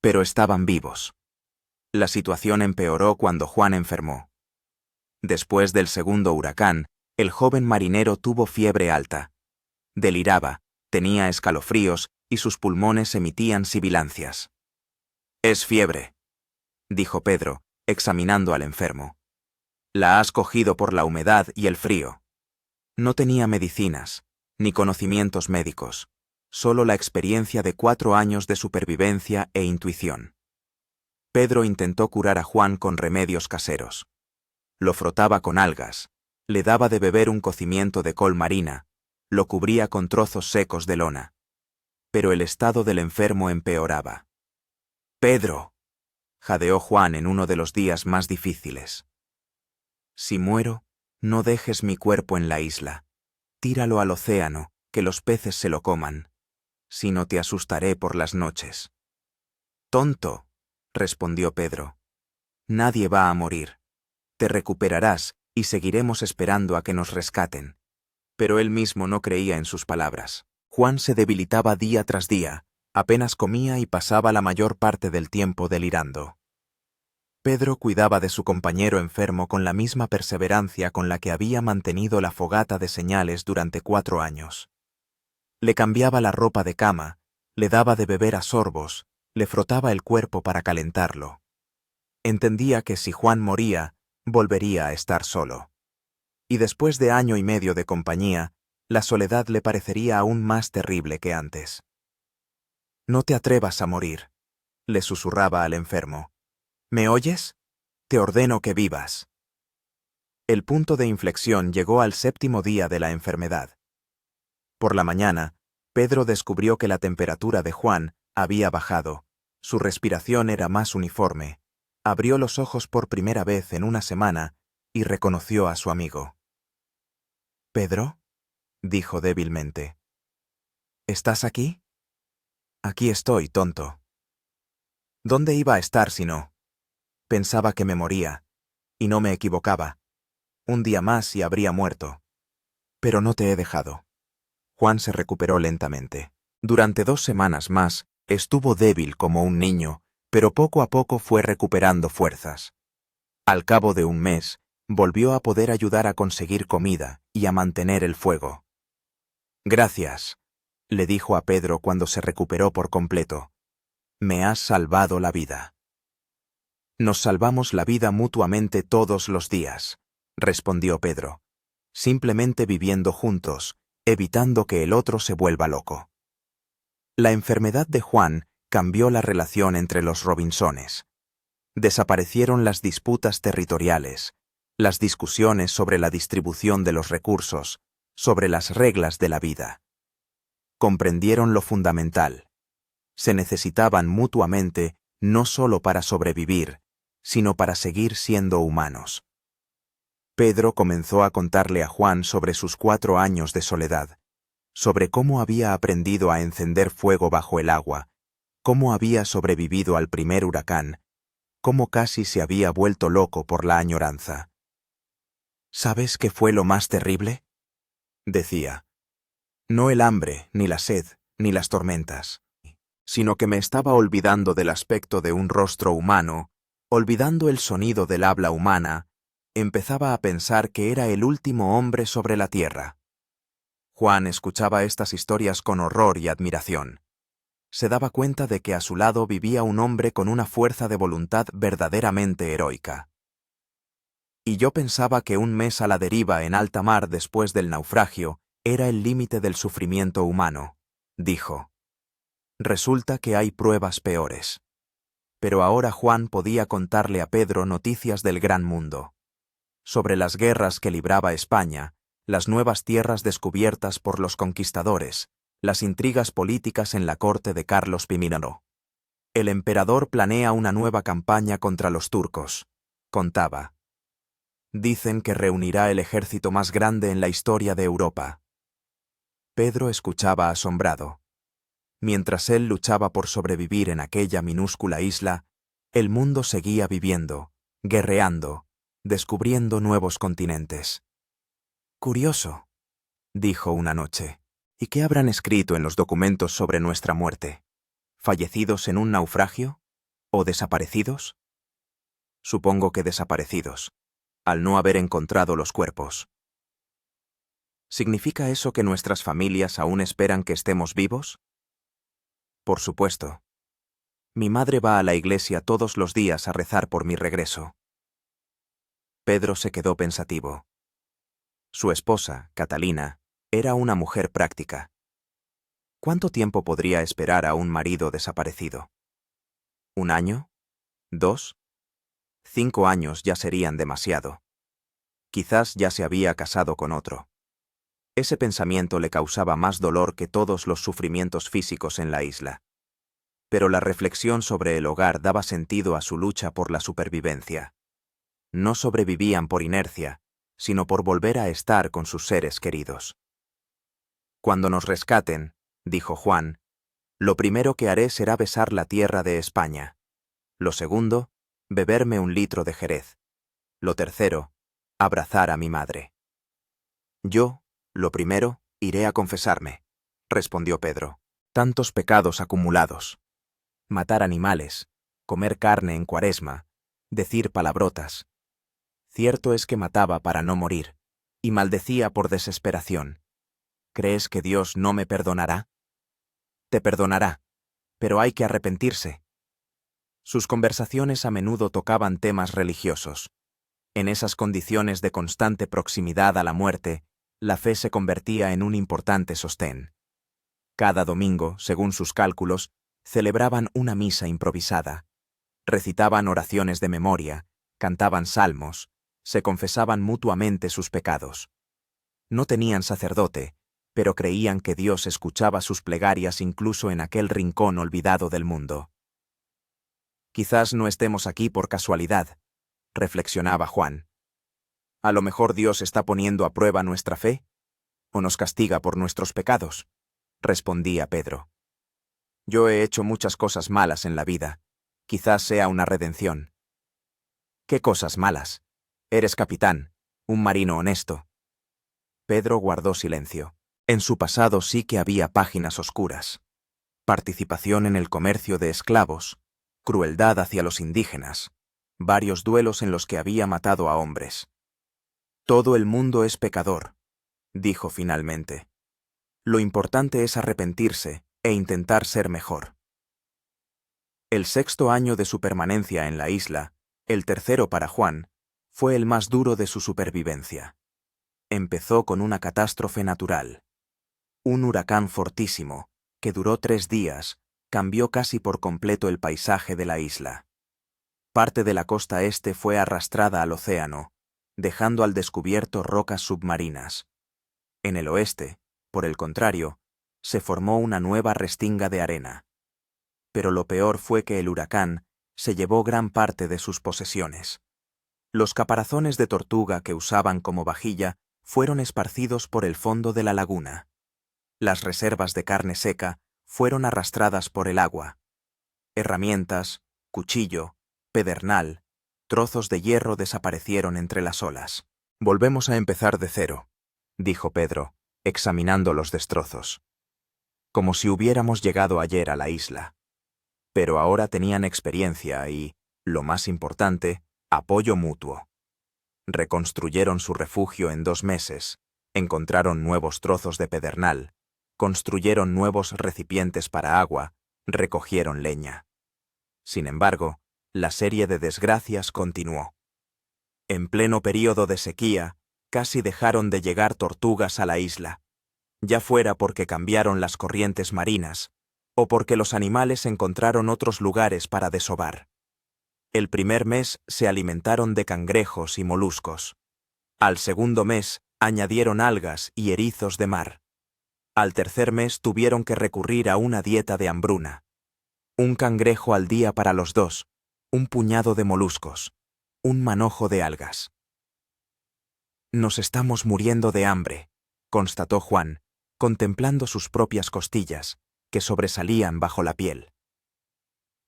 Pero estaban vivos. La situación empeoró cuando Juan enfermó. Después del segundo huracán, el joven marinero tuvo fiebre alta. Deliraba, tenía escalofríos y sus pulmones emitían sibilancias. «Es fiebre», dijo Pedro, examinando al enfermo. «La has cogido por la humedad y el frío». No tenía medicinas, ni conocimientos médicos, solo la experiencia de 4 años de supervivencia e intuición. Pedro intentó curar a Juan con remedios caseros. Lo frotaba con algas, le daba de beber un cocimiento de col marina, lo cubría con trozos secos de lona. Pero el estado del enfermo empeoraba. «Pedro», jadeó Juan en uno de los días más difíciles. «Si muero, no dejes mi cuerpo en la isla. Tíralo al océano, que los peces se lo coman. Si no, te asustaré por las noches». «Tonto», respondió Pedro. «Nadie va a morir. Te recuperarás y seguiremos esperando a que nos rescaten». Pero él mismo no creía en sus palabras. Juan se debilitaba día tras día, apenas comía y pasaba la mayor parte del tiempo delirando. Pedro cuidaba de su compañero enfermo con la misma perseverancia con la que había mantenido la fogata de señales durante 4 años. Le cambiaba la ropa de cama, le daba de beber a sorbos, le frotaba el cuerpo para calentarlo. Entendía que si Juan moría, volvería a estar solo. Y después de 1 año y medio de compañía, la soledad le parecería aún más terrible que antes. «No te atrevas a morir», le susurraba al enfermo. «¿Me oyes? Te ordeno que vivas». El punto de inflexión llegó al 7º día de la enfermedad. Por la mañana, Pedro descubrió que la temperatura de Juan había bajado, su respiración era más uniforme, abrió los ojos por primera vez en una semana y reconoció a su amigo. «¿Pedro?», dijo débilmente. «¿Estás aquí?» «Aquí estoy, tonto». «¿Dónde iba a estar si no? Pensaba que me moría, y no me equivocaba. Un día más y habría muerto. Pero no te he dejado». Juan se recuperó lentamente. Durante 2 semanas más estuvo débil como un niño, pero poco a poco fue recuperando fuerzas. Al cabo de un mes, volvió a poder ayudar a conseguir comida y a mantener el fuego. «Gracias», le dijo a Pedro cuando se recuperó por completo. «Me has salvado la vida». «Nos salvamos la vida mutuamente todos los días», respondió Pedro, «simplemente viviendo juntos, evitando que el otro se vuelva loco». La enfermedad de Juan cambió la relación entre los Robinsones. Desaparecieron las disputas territoriales, las discusiones sobre la distribución de los recursos, sobre las reglas de la vida. Comprendieron lo fundamental. Se necesitaban mutuamente no solo para sobrevivir, sino para seguir siendo humanos. Pedro comenzó a contarle a Juan sobre sus 4 años de soledad, sobre cómo había aprendido a encender fuego bajo el agua, cómo había sobrevivido al primer huracán, cómo casi se había vuelto loco por la añoranza. «¿Sabes qué fue lo más terrible?», decía. «No el hambre, ni la sed, ni las tormentas, sino que me estaba olvidando del aspecto de un rostro humano, olvidando el sonido del habla humana, empezaba a pensar que era el último hombre sobre la tierra». Juan escuchaba estas historias con horror y admiración. Se daba cuenta de que a su lado vivía un hombre con una fuerza de voluntad verdaderamente heroica. «Y yo pensaba que un mes a la deriva en alta mar después del naufragio era el límite del sufrimiento humano», dijo. «Resulta que hay pruebas peores». Pero ahora Juan podía contarle a Pedro noticias del gran mundo. Sobre las guerras que libraba España, las nuevas tierras descubiertas por los conquistadores, las intrigas políticas en la corte de Carlos Pimínoro. El emperador planea una nueva campaña contra los turcos, contaba. Dicen que reunirá el ejército más grande en la historia de Europa. Pedro escuchaba asombrado. Mientras él luchaba por sobrevivir en aquella minúscula isla, el mundo seguía viviendo, guerreando, descubriendo nuevos continentes. Curioso, dijo una noche. ¿Y qué habrán escrito en los documentos sobre nuestra muerte? ¿Fallecidos en un naufragio? ¿O desaparecidos? Supongo que desaparecidos, al no haber encontrado los cuerpos. ¿Significa eso que nuestras familias aún esperan que estemos vivos? Por supuesto. Mi madre va a la iglesia todos los días a rezar por mi regreso. Pedro se quedó pensativo. Su esposa, Catalina, era una mujer práctica. ¿Cuánto tiempo podría esperar a un marido desaparecido? ¿Un año? ¿2? 5 años ya serían demasiado. Quizás ya se había casado con otro. Ese pensamiento le causaba más dolor que todos los sufrimientos físicos en la isla. Pero la reflexión sobre el hogar daba sentido a su lucha por la supervivencia. No sobrevivían por inercia, sino por volver a estar con sus seres queridos. Cuando nos rescaten, dijo Juan, lo primero que haré será besar la tierra de España. Lo segundo, beberme 1 litro de Jerez. Lo tercero, abrazar a mi madre. Yo, lo primero, iré a confesarme, respondió Pedro. Tantos pecados acumulados. Matar animales, comer carne en Cuaresma, decir palabrotas. Cierto es que mataba para no morir, y maldecía por desesperación. ¿Crees que Dios no me perdonará? Te perdonará, pero hay que arrepentirse. Sus conversaciones a menudo tocaban temas religiosos. En esas condiciones de constante proximidad a la muerte, la fe se convertía en un importante sostén. Cada domingo, según sus cálculos, celebraban una misa improvisada. Recitaban oraciones de memoria, cantaban salmos, se confesaban mutuamente sus pecados. No tenían sacerdote, pero creían que Dios escuchaba sus plegarias incluso en aquel rincón olvidado del mundo. Quizás no estemos aquí por casualidad, reflexionaba Juan. A lo mejor Dios está poniendo a prueba nuestra fe, o nos castiga por nuestros pecados, respondía Pedro. Yo he hecho muchas cosas malas en la vida, quizás sea una redención. ¿Qué cosas malas? Eres capitán, un marino honesto. Pedro guardó silencio. En su pasado sí que había páginas oscuras. Participación en el comercio de esclavos, crueldad hacia los indígenas, varios duelos en los que había matado a hombres. Todo el mundo es pecador, dijo finalmente. Lo importante es arrepentirse e intentar ser mejor. El 6º año de su permanencia en la isla, el tercero para Juan, fue el más duro de su supervivencia. Empezó con una catástrofe natural. Un huracán fortísimo, que duró 3 días, cambió casi por completo el paisaje de la isla. Parte de la costa este fue arrastrada al océano, dejando al descubierto rocas submarinas. En el oeste, por el contrario, se formó una nueva restinga de arena. Pero lo peor fue que el huracán se llevó gran parte de sus posesiones. Los caparazones de tortuga que usaban como vajilla fueron esparcidos por el fondo de la laguna. Las reservas de carne seca fueron arrastradas por el agua. Herramientas, cuchillo, pedernal, trozos de hierro desaparecieron entre las olas. Volvemos a empezar de cero, dijo Pedro, examinando los destrozos. Como si hubiéramos llegado ayer a la isla. Pero ahora tenían experiencia y, lo más importante, apoyo mutuo. Reconstruyeron su refugio en 2 meses, encontraron nuevos trozos de pedernal, construyeron nuevos recipientes para agua, recogieron leña. Sin embargo, la serie de desgracias continuó. En pleno período de sequía, casi dejaron de llegar tortugas a la isla, ya fuera porque cambiaron las corrientes marinas, o porque los animales encontraron otros lugares para desovar. El primer mes se alimentaron de cangrejos y moluscos. Al segundo mes añadieron algas y erizos de mar. Al tercer mes tuvieron que recurrir a una dieta de hambruna. Un cangrejo al día para los dos, un puñado de moluscos, un manojo de algas. Nos estamos muriendo de hambre, constató Juan, contemplando sus propias costillas, que sobresalían bajo la piel.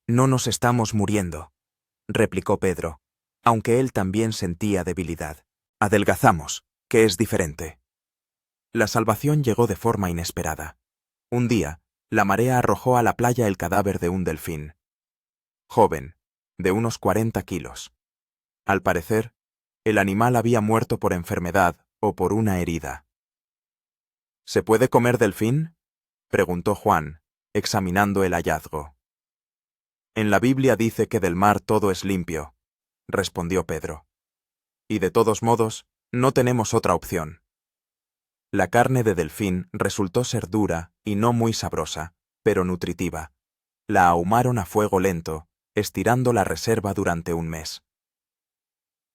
No nos estamos muriendo, replicó Pedro, aunque él también sentía debilidad. Adelgazamos, que es diferente. La salvación llegó de forma inesperada. Un día, la marea arrojó a la playa el cadáver de un delfín. Joven, de unos 40 kilos. Al parecer, el animal había muerto por enfermedad o por una herida. ¿Se puede comer delfín?, preguntó Juan, examinando el hallazgo. En la Biblia dice que del mar todo es limpio, respondió Pedro. Y de todos modos, no tenemos otra opción. La carne de delfín resultó ser dura y no muy sabrosa, pero nutritiva. La ahumaron a fuego lento, estirando la reserva durante un mes.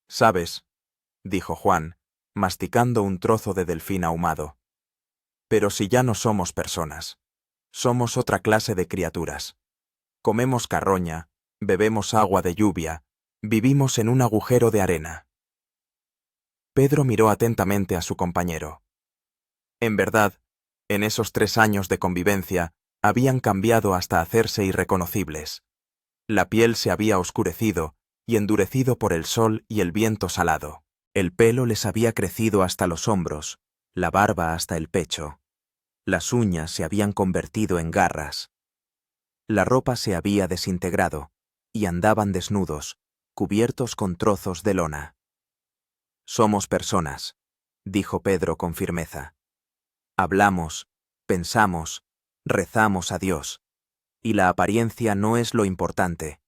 «¿Sabes?», dijo Juan, masticando un trozo de delfín ahumado. «Pero si ya no somos personas. Somos otra clase de criaturas. Comemos carroña, bebemos agua de lluvia, vivimos en un agujero de arena». Pedro miró atentamente a su compañero. En verdad, en esos 3 años de convivencia, habían cambiado hasta hacerse irreconocibles. La piel se había oscurecido y endurecido por el sol y el viento salado. El pelo les había crecido hasta los hombros, la barba hasta el pecho. Las uñas se habían convertido en garras. La ropa se había desintegrado, y andaban desnudos, cubiertos con trozos de lona. «Somos personas», dijo Pedro con firmeza. «Hablamos, pensamos, rezamos a Dios, y la apariencia no es lo importante.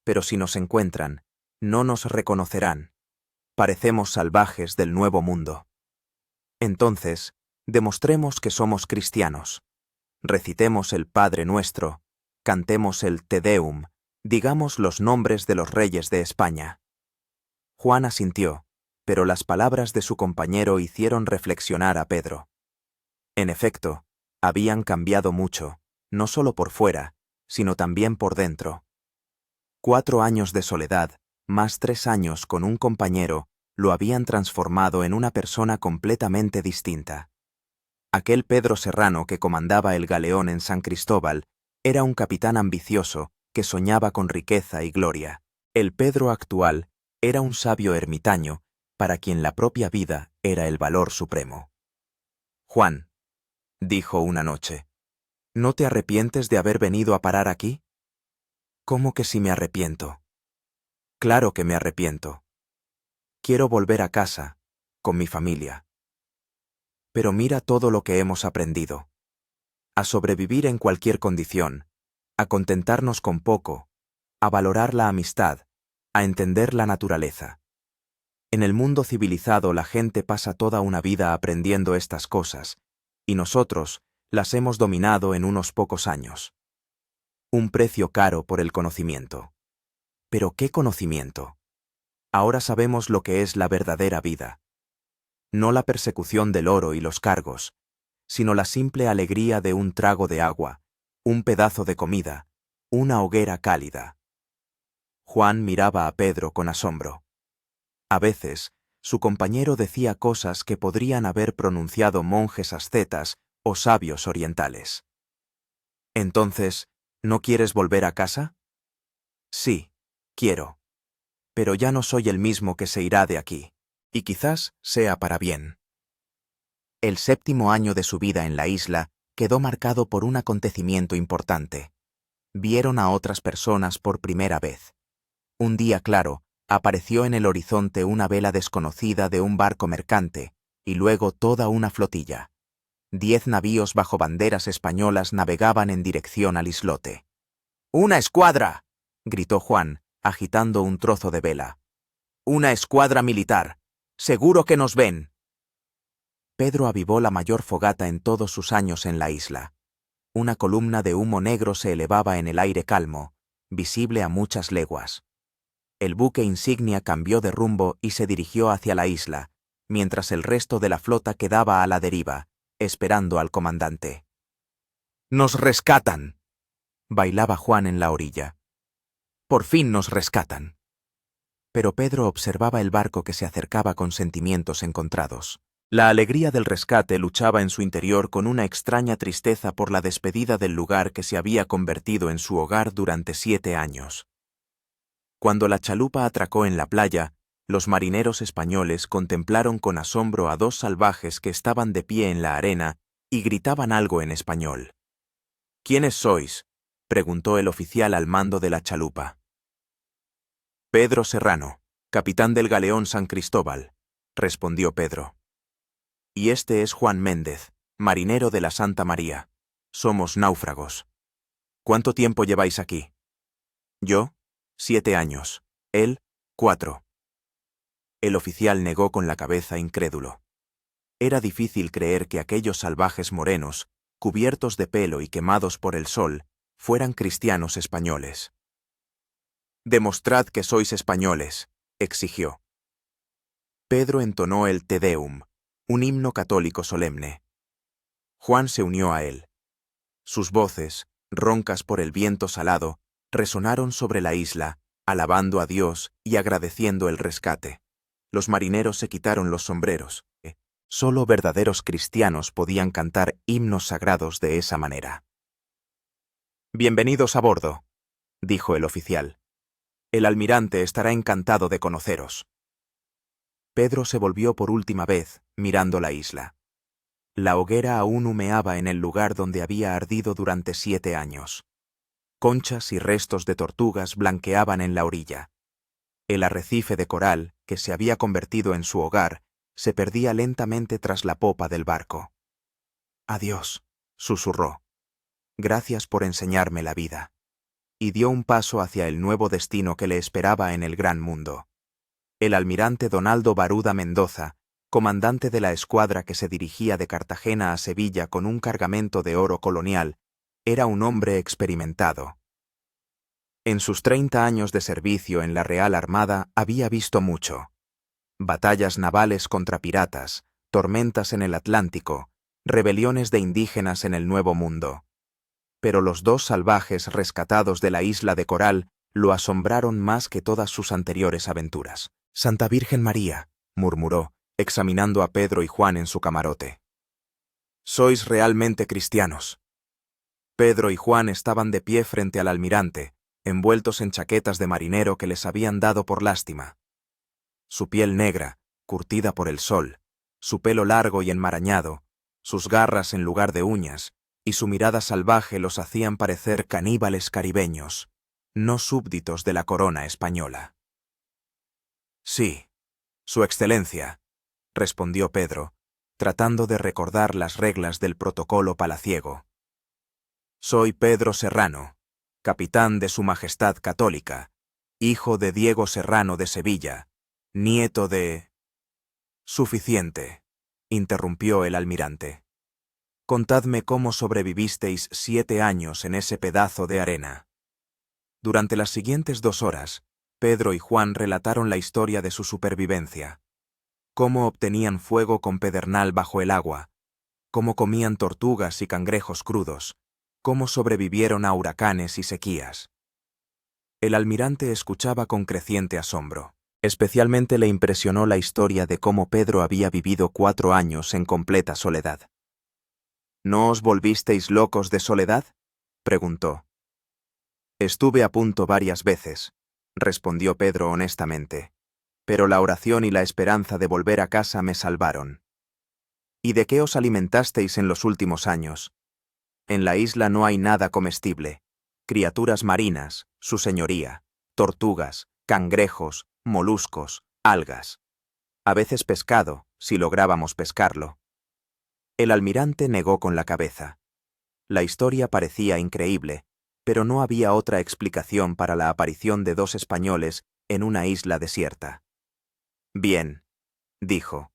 Pero si nos encuentran, no nos reconocerán. Parecemos salvajes del nuevo mundo. Entonces, demostremos que somos cristianos. Recitemos el Padre Nuestro, cantemos el Te Deum, digamos los nombres de los reyes de España». Juan asintió, pero las palabras de su compañero hicieron reflexionar a Pedro. En efecto, habían cambiado mucho, no solo por fuera, sino también por dentro. 4 años de soledad, más 3 años con un compañero, lo habían transformado en una persona completamente distinta. Aquel Pedro Serrano que comandaba el galeón en San Cristóbal era un capitán ambicioso que soñaba con riqueza y gloria. El Pedro actual era un sabio ermitaño para quien la propia vida era el valor supremo. «Juan», dijo una noche, «¿no te arrepientes de haber venido a parar aquí?» «¿Cómo que si me arrepiento?» «Claro que me arrepiento. Quiero volver a casa, con mi familia. Pero mira todo lo que hemos aprendido. A sobrevivir en cualquier condición, a contentarnos con poco, a valorar la amistad, a entender la naturaleza. En el mundo civilizado la gente pasa toda una vida aprendiendo estas cosas, y nosotros las hemos dominado en unos pocos años. Un precio caro por el conocimiento. ¿Pero qué conocimiento? Ahora sabemos lo que es la verdadera vida. No la persecución del oro y los cargos, sino la simple alegría de un trago de agua, un pedazo de comida, una hoguera cálida. Juan miraba a Pedro con asombro. A veces, su compañero decía cosas que podrían haber pronunciado monjes ascetas o sabios orientales. «Entonces, ¿no quieres volver a casa?» «Sí, quiero. Pero ya no soy el mismo que se irá de aquí, y quizás sea para bien». El 7º año de su vida en la isla quedó marcado por un acontecimiento importante. Vieron a otras personas por primera vez. Un día claro, apareció en el horizonte una vela desconocida de un barco mercante, y luego toda una flotilla. 10 navíos bajo banderas españolas navegaban en dirección al islote. «¡Una escuadra!», gritó Juan, agitando un trozo de vela. «¡Una escuadra militar! ¡Seguro que nos ven!». Pedro avivó la mayor fogata en todos sus años en la isla. Una columna de humo negro se elevaba en el aire calmo, visible a muchas leguas. El buque insignia cambió de rumbo y se dirigió hacia la isla, mientras el resto de la flota quedaba a la deriva, esperando al comandante. ¡Nos rescatan!, bailaba Juan en la orilla. ¡Por fin nos rescatan! Pero Pedro observaba el barco que se acercaba con sentimientos encontrados. La alegría del rescate luchaba en su interior con una extraña tristeza por la despedida del lugar que se había convertido en su hogar durante 7 años. Cuando la chalupa atracó en la playa, los marineros españoles contemplaron con asombro a 2 salvajes que estaban de pie en la arena y gritaban algo en español. «¿Quiénes sois?», preguntó el oficial al mando de la chalupa. «Pedro Serrano, capitán del galeón San Cristóbal», respondió Pedro. «Y este es Juan Méndez, marinero de la Santa María. Somos náufragos. ¿Cuánto tiempo lleváis aquí?» «Yo, 7 años. Él, 4». El oficial negó con la cabeza incrédulo. Era difícil creer que aquellos salvajes morenos, cubiertos de pelo y quemados por el sol, fueran cristianos españoles. «Demostrad que sois españoles», exigió. Pedro entonó el Te Deum, un himno católico solemne. Juan se unió a él. Sus voces, roncas por el viento salado, resonaron sobre la isla, alabando a Dios y agradeciendo el rescate. Los marineros se quitaron los sombreros. Solo verdaderos cristianos podían cantar himnos sagrados de esa manera. «Bienvenidos a bordo», dijo el oficial. «El almirante estará encantado de conoceros». Pedro se volvió por última vez, mirando la isla. La hoguera aún humeaba en el lugar donde había ardido durante 7 años. Conchas y restos de tortugas blanqueaban en la orilla. El arrecife de coral, que se había convertido en su hogar, se perdía lentamente tras la popa del barco. «Adiós», susurró. «Gracias por enseñarme la vida». Y dio un paso hacia el nuevo destino que le esperaba en el gran mundo. El almirante Donaldo Baruda Mendoza, comandante de la escuadra que se dirigía de Cartagena a Sevilla con un cargamento de oro colonial, era un hombre experimentado. En sus 30 años de servicio en la Real Armada había visto mucho. Batallas navales contra piratas, tormentas en el Atlántico, rebeliones de indígenas en el Nuevo Mundo. Pero los 2 salvajes rescatados de la isla de Coral lo asombraron más que todas sus anteriores aventuras. «Santa Virgen María», murmuró, examinando a Pedro y Juan en su camarote. «Sois realmente cristianos». Pedro y Juan estaban de pie frente al almirante, envueltos en chaquetas de marinero que les habían dado por lástima. Su piel negra, curtida por el sol, su pelo largo y enmarañado, sus garras en lugar de uñas, y su mirada salvaje los hacían parecer caníbales caribeños, no súbditos de la corona española. «Sí, Su Excelencia», respondió Pedro, tratando de recordar las reglas del protocolo palaciego. «Soy Pedro Serrano, capitán de Su Majestad Católica, hijo de Diego Serrano de Sevilla, nieto de...» «Suficiente», interrumpió el almirante. «Contadme cómo sobrevivisteis 7 años en ese pedazo de arena». Durante las siguientes 2 horas, Pedro y Juan relataron la historia de su supervivencia. Cómo obtenían fuego con pedernal bajo el agua, cómo comían tortugas y cangrejos crudos, cómo sobrevivieron a huracanes y sequías. El almirante escuchaba con creciente asombro. Especialmente le impresionó la historia de cómo Pedro había vivido 4 años en completa soledad. «¿No os volvisteis locos de soledad?», preguntó. «Estuve a punto varias veces», respondió Pedro honestamente, «pero la oración y la esperanza de volver a casa me salvaron». «¿Y de qué os alimentasteis en los últimos años?». «En la isla no hay nada comestible. Criaturas marinas, su señoría, tortugas, cangrejos, moluscos, algas. A veces pescado, si lográbamos pescarlo». El almirante negó con la cabeza. La historia parecía increíble, pero no había otra explicación para la aparición de 2 españoles en una isla desierta. «Bien», dijo,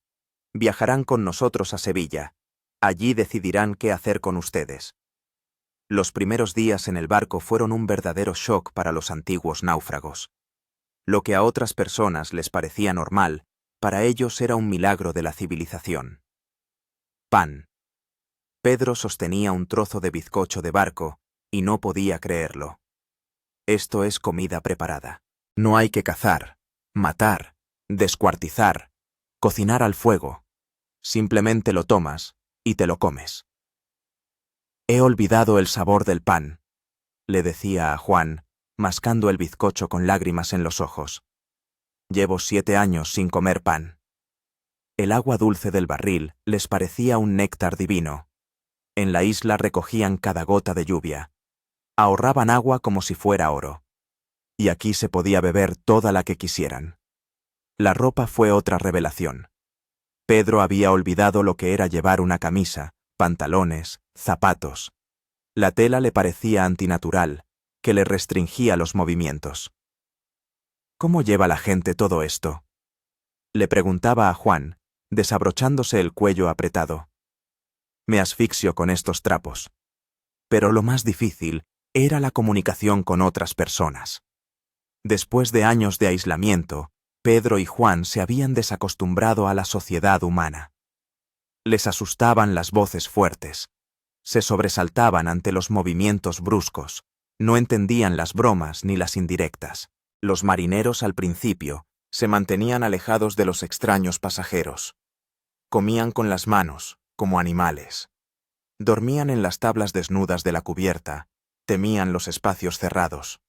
«viajarán con nosotros a Sevilla. Allí decidirán qué hacer con ustedes». Los primeros días en el barco fueron un verdadero shock para los antiguos náufragos. Lo que a otras personas les parecía normal, para ellos era un milagro de la civilización. Pan. Pedro sostenía un trozo de bizcocho de barco y no podía creerlo. Esto es comida preparada. No hay que cazar, matar, descuartizar, cocinar al fuego. Simplemente lo tomas y te lo comes. He olvidado el sabor del pan, le decía a Juan, mascando el bizcocho con lágrimas en los ojos. Llevo 7 años sin comer pan. El agua dulce del barril les parecía un néctar divino. En la isla recogían cada gota de lluvia. Ahorraban agua como si fuera oro. Y aquí se podía beber toda la que quisieran. La ropa fue otra revelación. Pedro había olvidado lo que era llevar una camisa, pantalones, zapatos. La tela le parecía antinatural, que le restringía los movimientos. ¿Cómo lleva la gente todo esto?, le preguntaba a Juan, desabrochándose el cuello apretado. Me asfixio con estos trapos. Pero lo más difícil era la comunicación con otras personas. Después de años de aislamiento, Pedro y Juan se habían desacostumbrado a la sociedad humana. Les asustaban las voces fuertes. Se sobresaltaban ante los movimientos bruscos. No entendían las bromas ni las indirectas. Los marineros al principio se mantenían alejados de los extraños pasajeros. Comían con las manos, como animales. Dormían en las tablas desnudas de la cubierta. Temían los espacios cerrados.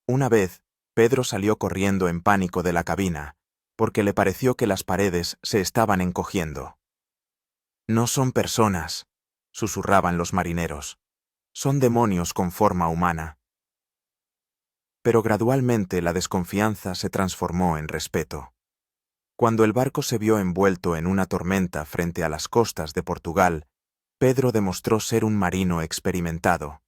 Una vez, Pedro salió corriendo en pánico de la cabina, porque le pareció que las paredes se estaban encogiendo. No son personas, susurraban los marineros. Son demonios con forma humana. Pero gradualmente la desconfianza se transformó en respeto. Cuando el barco se vio envuelto en una tormenta frente a las costas de Portugal, Pedro demostró ser un marino experimentado.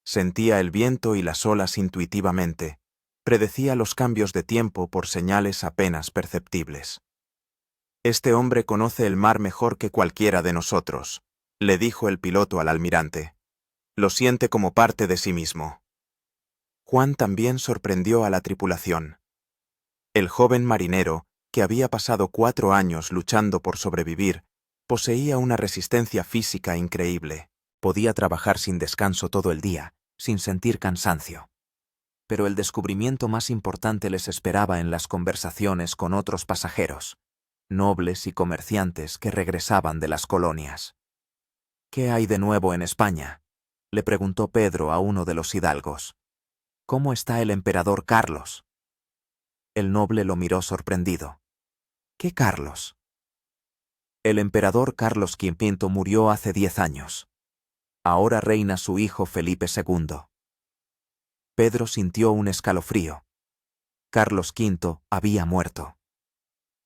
Sentía el viento y las olas intuitivamente, predecía los cambios de tiempo por señales apenas perceptibles. Este hombre conoce el mar mejor que cualquiera de nosotros, le dijo el piloto al almirante. Lo siente como parte de sí mismo. Juan también sorprendió a la tripulación. El joven marinero, que había pasado 4 años luchando por sobrevivir, poseía una resistencia física increíble. Podía trabajar sin descanso todo el día, sin sentir cansancio. Pero el descubrimiento más importante les esperaba en las conversaciones con otros pasajeros, nobles y comerciantes que regresaban de las colonias. ¿Qué hay de nuevo en España?, le preguntó Pedro a uno de los hidalgos. ¿Cómo está el emperador Carlos? El noble lo miró sorprendido. ¿Qué Carlos? El emperador Carlos V murió hace 10 años. Ahora reina su hijo Felipe II. Pedro sintió un escalofrío. Carlos V había muerto.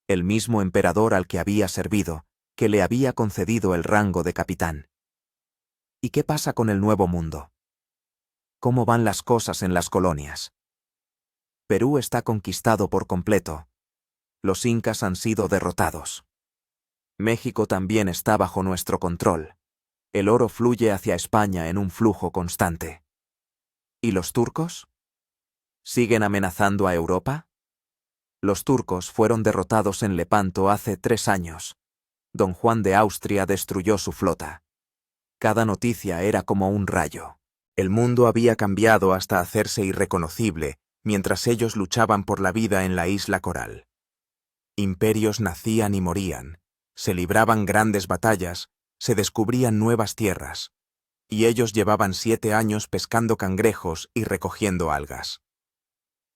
El mismo emperador al que había servido, que le había concedido el rango de capitán. ¿Y qué pasa con el Nuevo Mundo? ¿Cómo van las cosas en las colonias? Perú está conquistado por completo. Los incas han sido derrotados. México también está bajo nuestro control. El oro fluye hacia España en un flujo constante. ¿Y los turcos? ¿Siguen amenazando a Europa? Los turcos fueron derrotados en Lepanto hace 3 años. Don Juan de Austria destruyó su flota. Cada noticia era como un rayo. El mundo había cambiado hasta hacerse irreconocible mientras ellos luchaban por la vida en la isla Coral. Imperios nacían y morían, se libraban grandes batallas, se descubrían nuevas tierras, y ellos llevaban 7 años pescando cangrejos y recogiendo algas.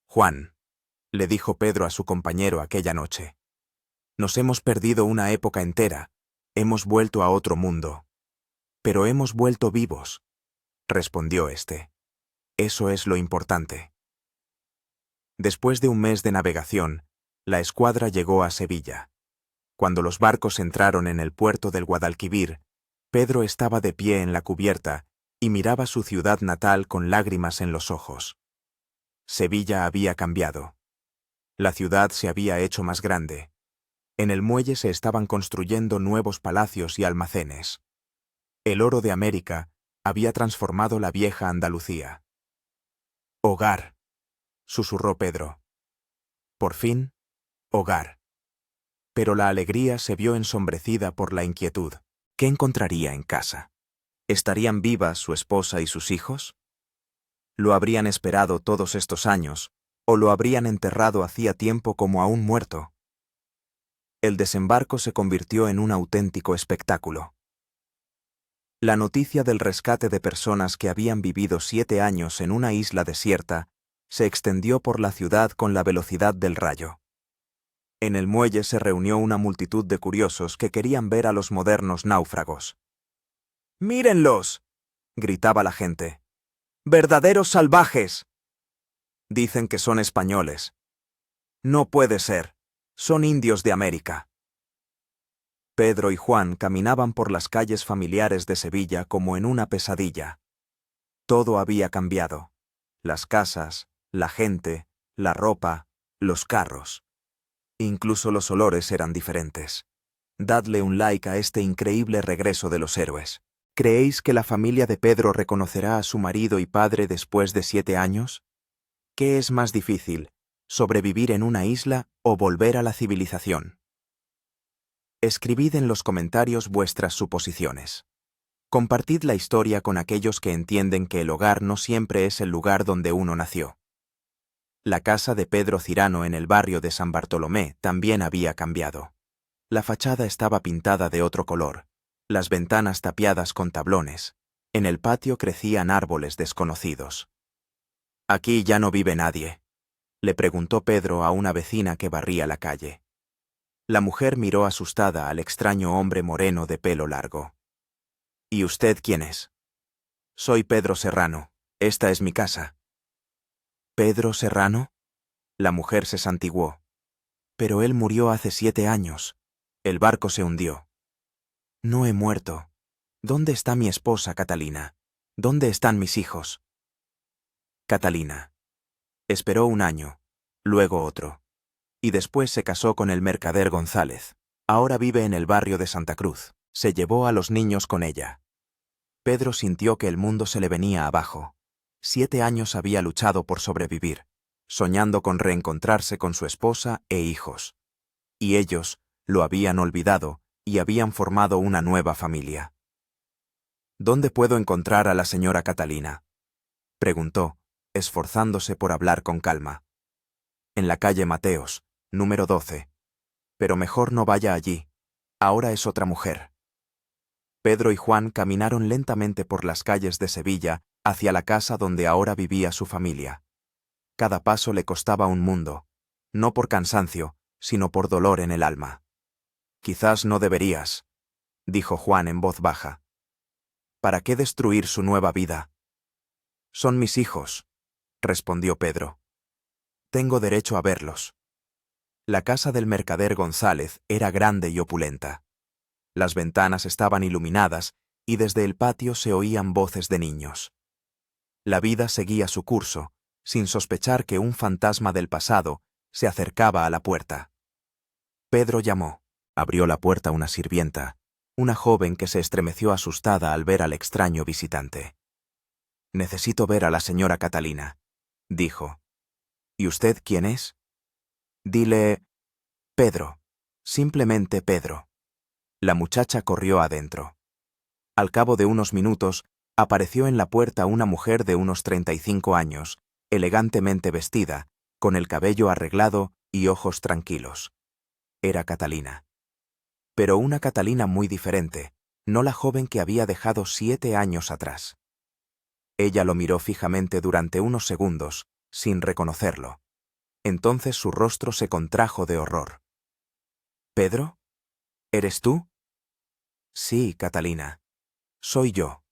Juan, le dijo Pedro a su compañero aquella noche, nos hemos perdido una época entera, hemos vuelto a otro mundo. Pero hemos vuelto vivos, respondió éste. Eso es lo importante. Después de un mes de navegación, la escuadra llegó a Sevilla. Cuando los barcos entraron en el puerto del Guadalquivir, Pedro estaba de pie en la cubierta y miraba su ciudad natal con lágrimas en los ojos. Sevilla había cambiado. La ciudad se había hecho más grande. En el muelle se estaban construyendo nuevos palacios y almacenes. El oro de América había transformado la vieja Andalucía. «Hogar», susurró Pedro. Por fin, hogar. Pero la alegría se vio ensombrecida por la inquietud. ¿Qué encontraría en casa? ¿Estarían vivas su esposa y sus hijos? ¿Lo habrían esperado todos estos años, o lo habrían enterrado hacía tiempo como a un muerto? El desembarco se convirtió en un auténtico espectáculo. La noticia del rescate de personas que habían vivido 7 años en una isla desierta se extendió por la ciudad con la velocidad del rayo. En el muelle se reunió una multitud de curiosos que querían ver a los modernos náufragos. ¡Mírenlos!, gritaba la gente. ¡Verdaderos salvajes! Dicen que son españoles. No puede ser. Son indios de América. Pedro y Juan caminaban por las calles familiares de Sevilla como en una pesadilla. Todo había cambiado. Las casas, la gente, la ropa, los carros. Incluso los olores eran diferentes. Dadle un like a este increíble regreso de los héroes. ¿Creéis que la familia de Pedro reconocerá a su marido y padre después de 7 años? ¿Qué es más difícil, sobrevivir en una isla o volver a la civilización? Escribid en los comentarios vuestras suposiciones. Compartid la historia con aquellos que entienden que el hogar no siempre es el lugar donde uno nació. La casa de Pedro Cirano en el barrio de San Bartolomé también había cambiado. La fachada estaba pintada de otro color, las ventanas tapiadas con tablones. En el patio crecían árboles desconocidos. «¿Aquí ya no vive nadie?», le preguntó Pedro a una vecina que barría la calle. La mujer miró asustada al extraño hombre moreno de pelo largo. «¿Y usted quién es?». «Soy Pedro Serrano. Esta es mi casa». «¿Pedro Serrano?». La mujer se santiguó. «Pero él murió hace 7 años. El barco se hundió». «No he muerto. ¿Dónde está mi esposa, Catalina? ¿Dónde están mis hijos?». Catalina. Esperó 1 año, luego otro, y después se casó con el mercader González. Ahora vive en el barrio de Santa Cruz. Se llevó a los niños con ella. Pedro sintió que el mundo se le venía abajo. 7 años había luchado por sobrevivir, soñando con reencontrarse con su esposa e hijos. Y ellos lo habían olvidado y habían formado una nueva familia. «¿Dónde puedo encontrar a la señora Catalina?», preguntó, esforzándose por hablar con calma. «En la calle Mateos, número 12. Pero mejor no vaya allí. Ahora es otra mujer». Pedro y Juan caminaron lentamente por las calles de Sevilla hacia la casa donde ahora vivía su familia. Cada paso le costaba un mundo, no por cansancio, sino por dolor en el alma. «Quizás no deberías», dijo Juan en voz baja. «¿Para qué destruir su nueva vida?». «Son mis hijos», respondió Pedro. «Tengo derecho a verlos». La casa del mercader González era grande y opulenta. Las ventanas estaban iluminadas y desde el patio se oían voces de niños. La vida seguía su curso, sin sospechar que un fantasma del pasado se acercaba a la puerta. Pedro llamó. Abrió la puerta una sirvienta, una joven que se estremeció asustada al ver al extraño visitante. «Necesito ver a la señora Catalina», dijo. «¿Y usted quién es?». «Dile Pedro, simplemente Pedro». La muchacha corrió adentro. Al cabo de unos minutos, apareció en la puerta una mujer de unos 35 años, elegantemente vestida, con el cabello arreglado y ojos tranquilos. Era Catalina. Pero una Catalina muy diferente, no la joven que había dejado 7 años atrás. Ella lo miró fijamente durante unos segundos, sin reconocerlo. Entonces su rostro se contrajo de horror. «¿Pedro? ¿Eres tú?». «Sí, Catalina. Soy yo».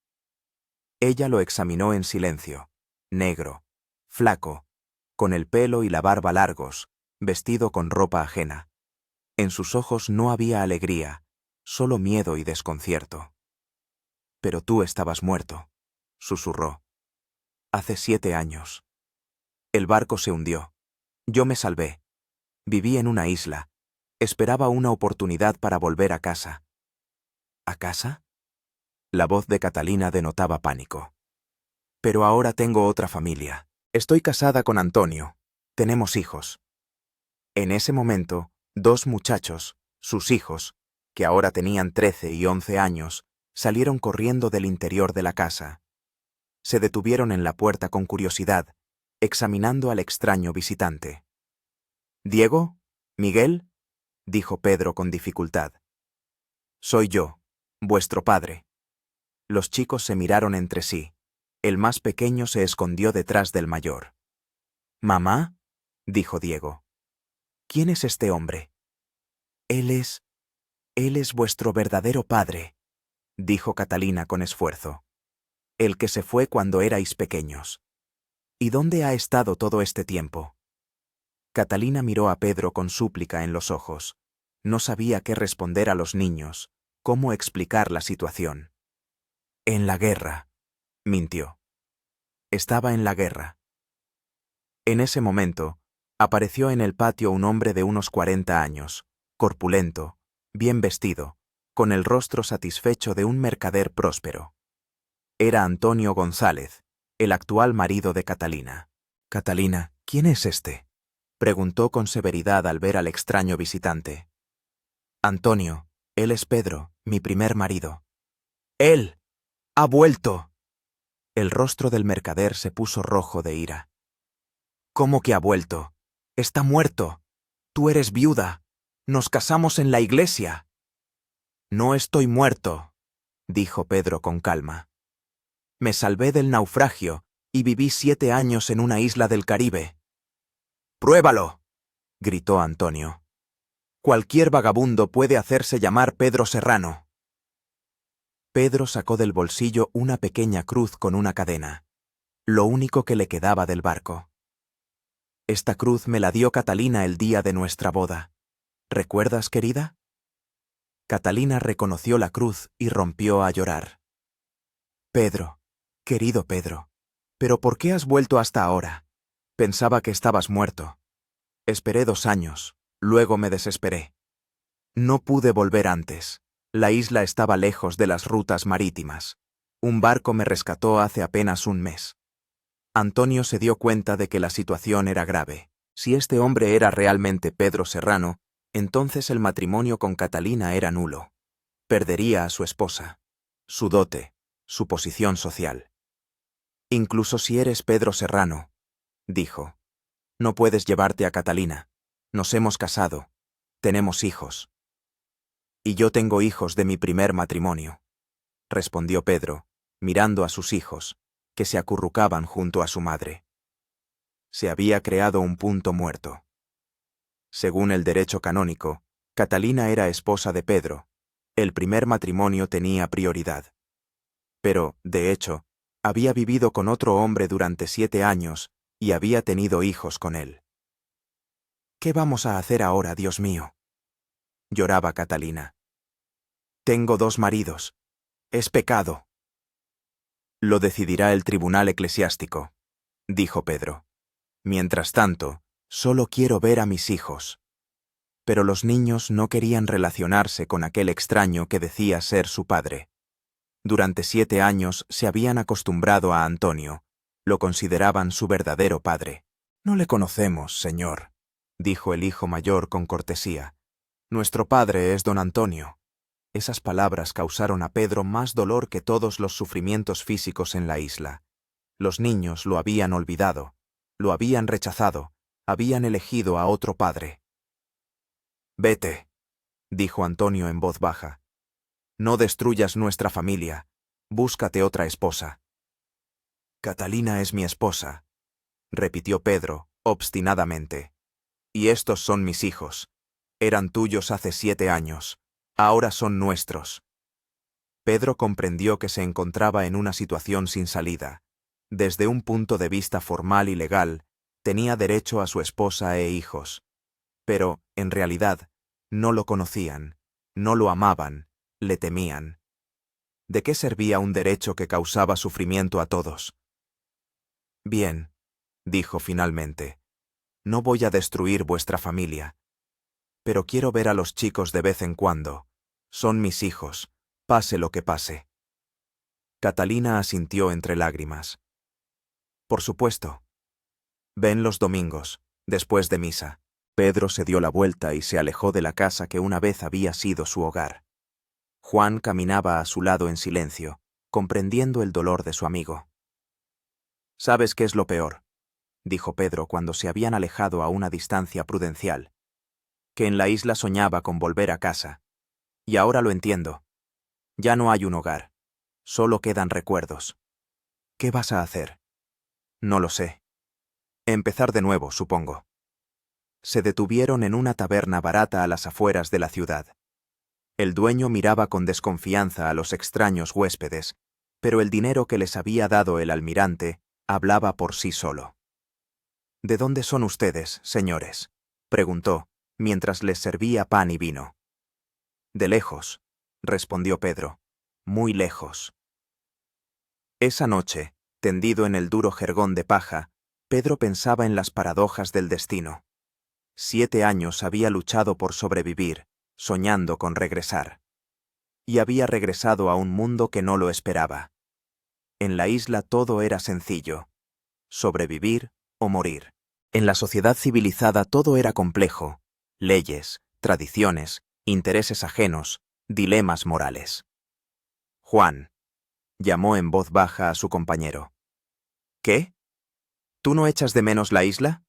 Ella lo examinó en silencio, negro, flaco, con el pelo y la barba largos, vestido con ropa ajena. En sus ojos no había alegría, solo miedo y desconcierto. «Pero tú estabas muerto», susurró. «Hace 7 años. El barco se hundió. Yo me salvé. Viví en una isla. Esperaba una oportunidad para volver a casa». «¿A casa?». La voz de Catalina denotaba pánico. «Pero ahora tengo otra familia. Estoy casada con Antonio. Tenemos hijos». En ese momento, dos muchachos, sus hijos, que ahora tenían 13 y 11 años, salieron corriendo del interior de la casa. Se detuvieron en la puerta con curiosidad, examinando al extraño visitante. «¿Diego? ¿Miguel?», dijo Pedro con dificultad. «Soy yo, vuestro padre». Los chicos se miraron entre sí. El más pequeño se escondió detrás del mayor. «¿Mamá?», dijo Diego. «¿Quién es este hombre?». Él es vuestro verdadero padre», dijo Catalina con esfuerzo. «El que se fue cuando erais pequeños». «¿Y dónde ha estado todo este tiempo?». Catalina miró a Pedro con súplica en los ojos. No sabía qué responder a los niños, cómo explicar la situación. «En la guerra», mintió. «Estaba en la guerra». En ese momento, apareció en el patio un hombre de unos 40 años, corpulento, bien vestido, con el rostro satisfecho de un mercader próspero. Era Antonio González, el actual marido de Catalina. «Catalina, ¿quién es este?», preguntó con severidad al ver al extraño visitante. «Antonio, él es Pedro, mi primer marido». «¡Él! ¡Ha vuelto!». El rostro del mercader se puso rojo de ira. «¿Cómo que ha vuelto? Está muerto. Tú eres viuda. Nos casamos en la iglesia». «No estoy muerto», dijo Pedro con calma. «Me salvé del naufragio y viví 7 años en una isla del Caribe». «¡Pruébalo!», gritó Antonio. «Cualquier vagabundo puede hacerse llamar Pedro Serrano». Pedro sacó del bolsillo una pequeña cruz con una cadena, lo único que le quedaba del barco. «Esta cruz me la dio Catalina el día de nuestra boda. ¿Recuerdas, querida?». Catalina reconoció la cruz y rompió a llorar. «Pedro, querido Pedro, ¿pero por qué has vuelto hasta ahora? Pensaba que estabas muerto. Esperé 2 años, luego me desesperé. No pude volver antes. La isla estaba lejos de las rutas marítimas. Un barco me rescató hace apenas 1 mes». Antonio se dio cuenta de que la situación era grave. Si este hombre era realmente Pedro Serrano, entonces el matrimonio con Catalina era nulo. Perdería a su esposa, su dote, su posición social. «Incluso si eres Pedro Serrano», dijo, «no puedes llevarte a Catalina. Nos hemos casado. Tenemos hijos». «Y yo tengo hijos de mi primer matrimonio», respondió Pedro, mirando a sus hijos, que se acurrucaban junto a su madre. Se había creado un punto muerto. Según el derecho canónico, Catalina era esposa de Pedro. El primer matrimonio tenía prioridad. Pero, de hecho, había vivido con otro hombre durante 7 años y había tenido hijos con él. «¿Qué vamos a hacer ahora, Dios mío?», lloraba Catalina. «Tengo 2 maridos. Es pecado». «Lo decidirá el tribunal eclesiástico», dijo Pedro. «Mientras tanto, solo quiero ver a mis hijos». Pero los niños no querían relacionarse con aquel extraño que decía ser su padre. Durante 7 años se habían acostumbrado a Antonio. Lo consideraban su verdadero padre. «No le conocemos, señor», dijo el hijo mayor con cortesía. «Nuestro padre es don Antonio». Esas palabras causaron a Pedro más dolor que todos los sufrimientos físicos en la isla. Los niños lo habían olvidado, lo habían rechazado, habían elegido a otro padre. «Vete», dijo Antonio en voz baja. «No destruyas nuestra familia. Búscate otra esposa». «Catalina es mi esposa», repitió Pedro, obstinadamente. «Y estos son mis hijos. Eran tuyos hace 7 años. Ahora son nuestros». Pedro comprendió que se encontraba en una situación sin salida. Desde un punto de vista formal y legal, tenía derecho a su esposa e hijos. Pero, en realidad, no lo conocían, no lo amaban, le temían. ¿De qué servía un derecho que causaba sufrimiento a todos? «Bien», dijo finalmente, «no voy a destruir vuestra familia. Pero quiero ver a los chicos de vez en cuando. Son mis hijos, pase lo que pase». Catalina asintió entre lágrimas. «Por supuesto. Ven los domingos, después de misa. Pedro se dio la vuelta y se alejó de la casa que una vez había sido su hogar. Juan caminaba a su lado en silencio, comprendiendo el dolor de su amigo. «¿Sabes qué es lo peor?», dijo Pedro cuando se habían alejado a una distancia prudencial. «Que en la isla soñaba con volver a casa. Y ahora lo entiendo. Ya no hay un hogar. Solo quedan recuerdos. ¿Qué vas a hacer?». «No lo sé. Empezar de nuevo, supongo». Se detuvieron en una taberna barata a las afueras de la ciudad. El dueño miraba con desconfianza a los extraños huéspedes, pero el dinero que les había dado el almirante hablaba por sí solo. «¿De dónde son ustedes, señores?», preguntó, mientras les servía pan y vino. «De lejos», respondió Pedro, «muy lejos». Esa noche, tendido en el duro jergón de paja, Pedro pensaba en las paradojas del destino. 7 años había luchado por sobrevivir, soñando con regresar. Y había regresado a un mundo que no lo esperaba. En la isla todo era sencillo: sobrevivir o morir. En la sociedad civilizada todo era complejo: leyes, tradiciones, intereses ajenos, dilemas morales. «Juan», llamó en voz baja a su compañero. «¿Qué? ¿Tú no echas de menos la isla?».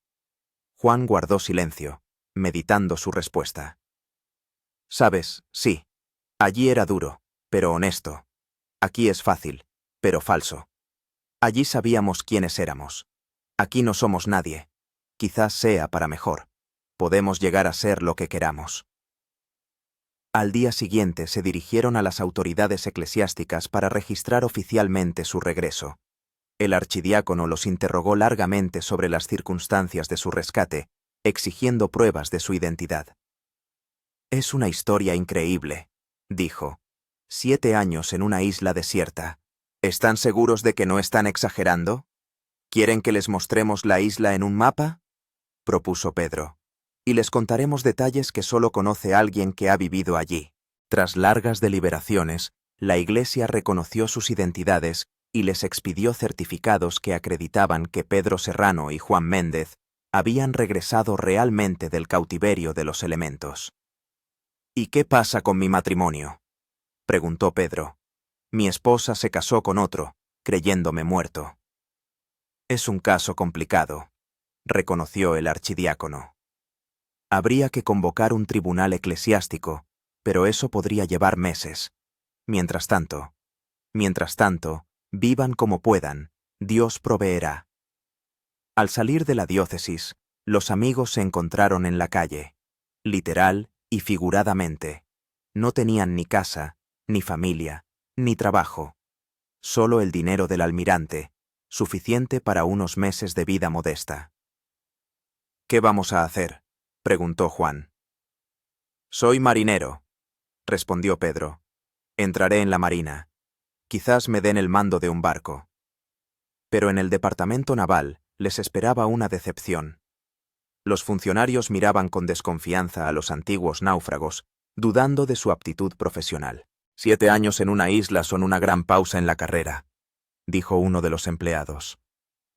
Juan guardó silencio, meditando su respuesta. «Sabes, sí. Allí era duro, pero honesto. Aquí es fácil, pero falso. Allí sabíamos quiénes éramos. Aquí no somos nadie. Quizás sea para mejor. Podemos llegar a ser lo que queramos». Al día siguiente se dirigieron a las autoridades eclesiásticas para registrar oficialmente su regreso. El archidiácono los interrogó largamente sobre las circunstancias de su rescate, exigiendo pruebas de su identidad. «Es una historia increíble», dijo. 7 años en una isla desierta. ¿Están seguros de que no están exagerando? ¿Quieren que les mostremos la isla en un mapa?», propuso Pedro. «Y les contaremos detalles que solo conoce alguien que ha vivido allí». Tras largas deliberaciones, la Iglesia reconoció sus identidades y les expidió certificados que acreditaban que Pedro Serrano y Juan Méndez habían regresado realmente del cautiverio de los elementos. «¿Y qué pasa con mi matrimonio?», preguntó Pedro. «Mi esposa se casó con otro, creyéndome muerto». «Es un caso complicado», reconoció el archidiácono. «Habría que convocar un tribunal eclesiástico, pero eso podría llevar meses. Mientras tanto, vivan como puedan, Dios proveerá». Al salir de la diócesis, los amigos se encontraron en la calle, literal y figuradamente. No tenían ni casa, ni familia, ni trabajo. Solo el dinero del almirante, suficiente para unos meses de vida modesta. «¿Qué vamos a hacer?», preguntó Juan. «Soy marinero», respondió Pedro. «Entraré en la marina. Quizás me den el mando de un barco». Pero en el departamento naval les esperaba una decepción. Los funcionarios miraban con desconfianza a los antiguos náufragos, dudando de su aptitud profesional. «7 años en una isla son una gran pausa en la carrera», dijo uno de los empleados.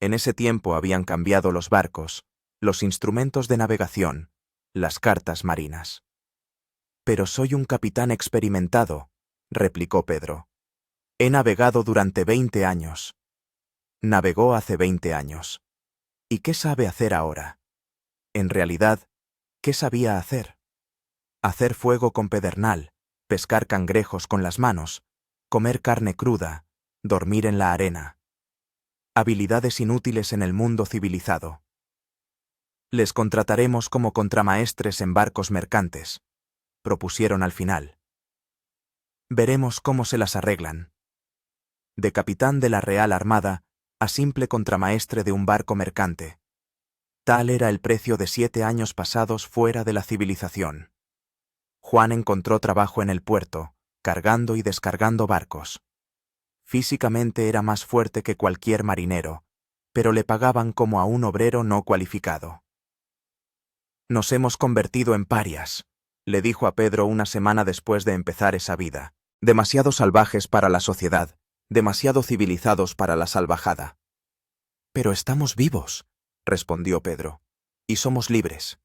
En ese tiempo habían cambiado los barcos, los instrumentos de navegación, las cartas marinas. «Pero soy un capitán experimentado», replicó Pedro. «He navegado durante 20 años». Navegó hace 20 años. ¿Y qué sabe hacer ahora? En realidad, ¿qué sabía hacer? Hacer fuego con pedernal, pescar cangrejos con las manos, comer carne cruda, dormir en la arena. Habilidades inútiles en el mundo civilizado. «Les contrataremos como contramaestres en barcos mercantes», propusieron al final. «Veremos cómo se las arreglan». De capitán de la Real Armada a simple contramaestre de un barco mercante. Tal era el precio de 7 años pasados fuera de la civilización. Juan encontró trabajo en el puerto, cargando y descargando barcos. Físicamente era más fuerte que cualquier marinero, pero le pagaban como a un obrero no cualificado. «Nos hemos convertido en parias», le dijo a Pedro una semana después de empezar esa vida. «Demasiado salvajes para la sociedad, demasiado civilizados para la salvajada». «Pero estamos vivos», respondió Pedro, «y somos libres».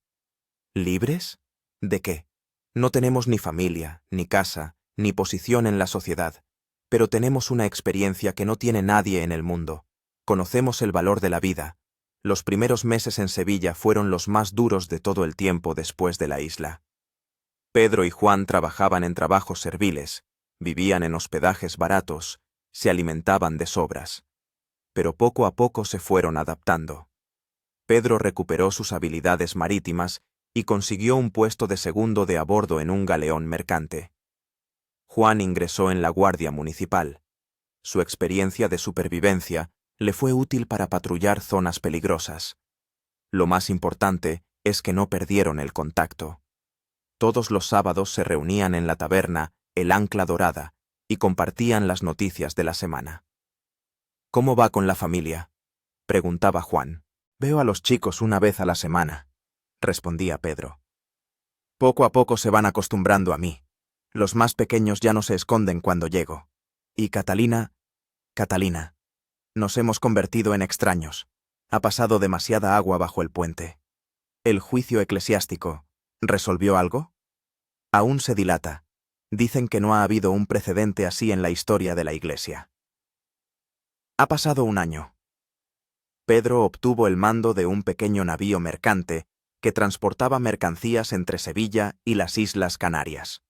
¿Libres? ¿De qué? No tenemos ni familia, ni casa, ni posición en la sociedad, pero tenemos una experiencia que no tiene nadie en el mundo. Conocemos el valor de la vida. Los primeros meses en Sevilla fueron los más duros de todo el tiempo después de la isla. Pedro y Juan trabajaban en trabajos serviles, vivían en hospedajes baratos, se alimentaban de sobras. Pero poco a poco se fueron adaptando. Pedro recuperó sus habilidades marítimas y consiguió un puesto de segundo de a bordo en un galeón mercante. Juan ingresó en la Guardia Municipal. Su experiencia de supervivencia le fue útil para patrullar zonas peligrosas. Lo más importante es que no perdieron el contacto. Todos los sábados se reunían en la taberna El Ancla Dorada y compartían las noticias de la semana. ¿Cómo va con la familia?, preguntaba Juan. Veo a los chicos una vez a la semana, respondía Pedro. Poco a poco se van acostumbrando a mí. Los más pequeños ya no se esconden cuando llego. Y Catalina, nos hemos convertido en extraños. Ha pasado demasiada agua bajo el puente. ¿El juicio eclesiástico resolvió algo? Aún se dilata. Dicen que no ha habido un precedente así en la historia de la Iglesia. Ha pasado un año. Pedro obtuvo el mando de un pequeño navío mercante que transportaba mercancías entre Sevilla y las Islas Canarias.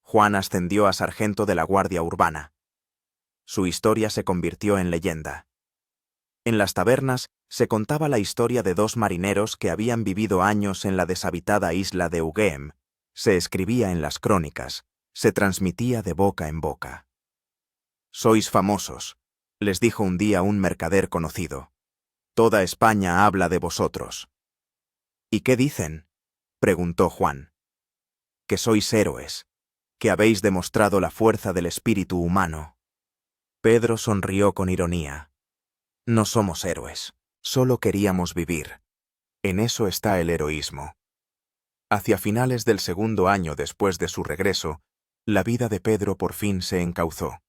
Juan ascendió a sargento de la Guardia Urbana. Su historia se convirtió en leyenda. En las tabernas se contaba la historia de dos marineros que habían vivido años en la deshabitada isla de Ugem. Se escribía en las crónicas, se transmitía de boca en boca. «Sois famosos», les dijo un día un mercader conocido. «Toda España habla de vosotros». «¿Y qué dicen?», preguntó Juan. «Que sois héroes, que habéis demostrado la fuerza del espíritu humano». Pedro sonrió con ironía. «No somos héroes, solo queríamos vivir. En eso está el heroísmo». Hacia finales del segundo año después de su regreso, la vida de Pedro por fin se encauzó.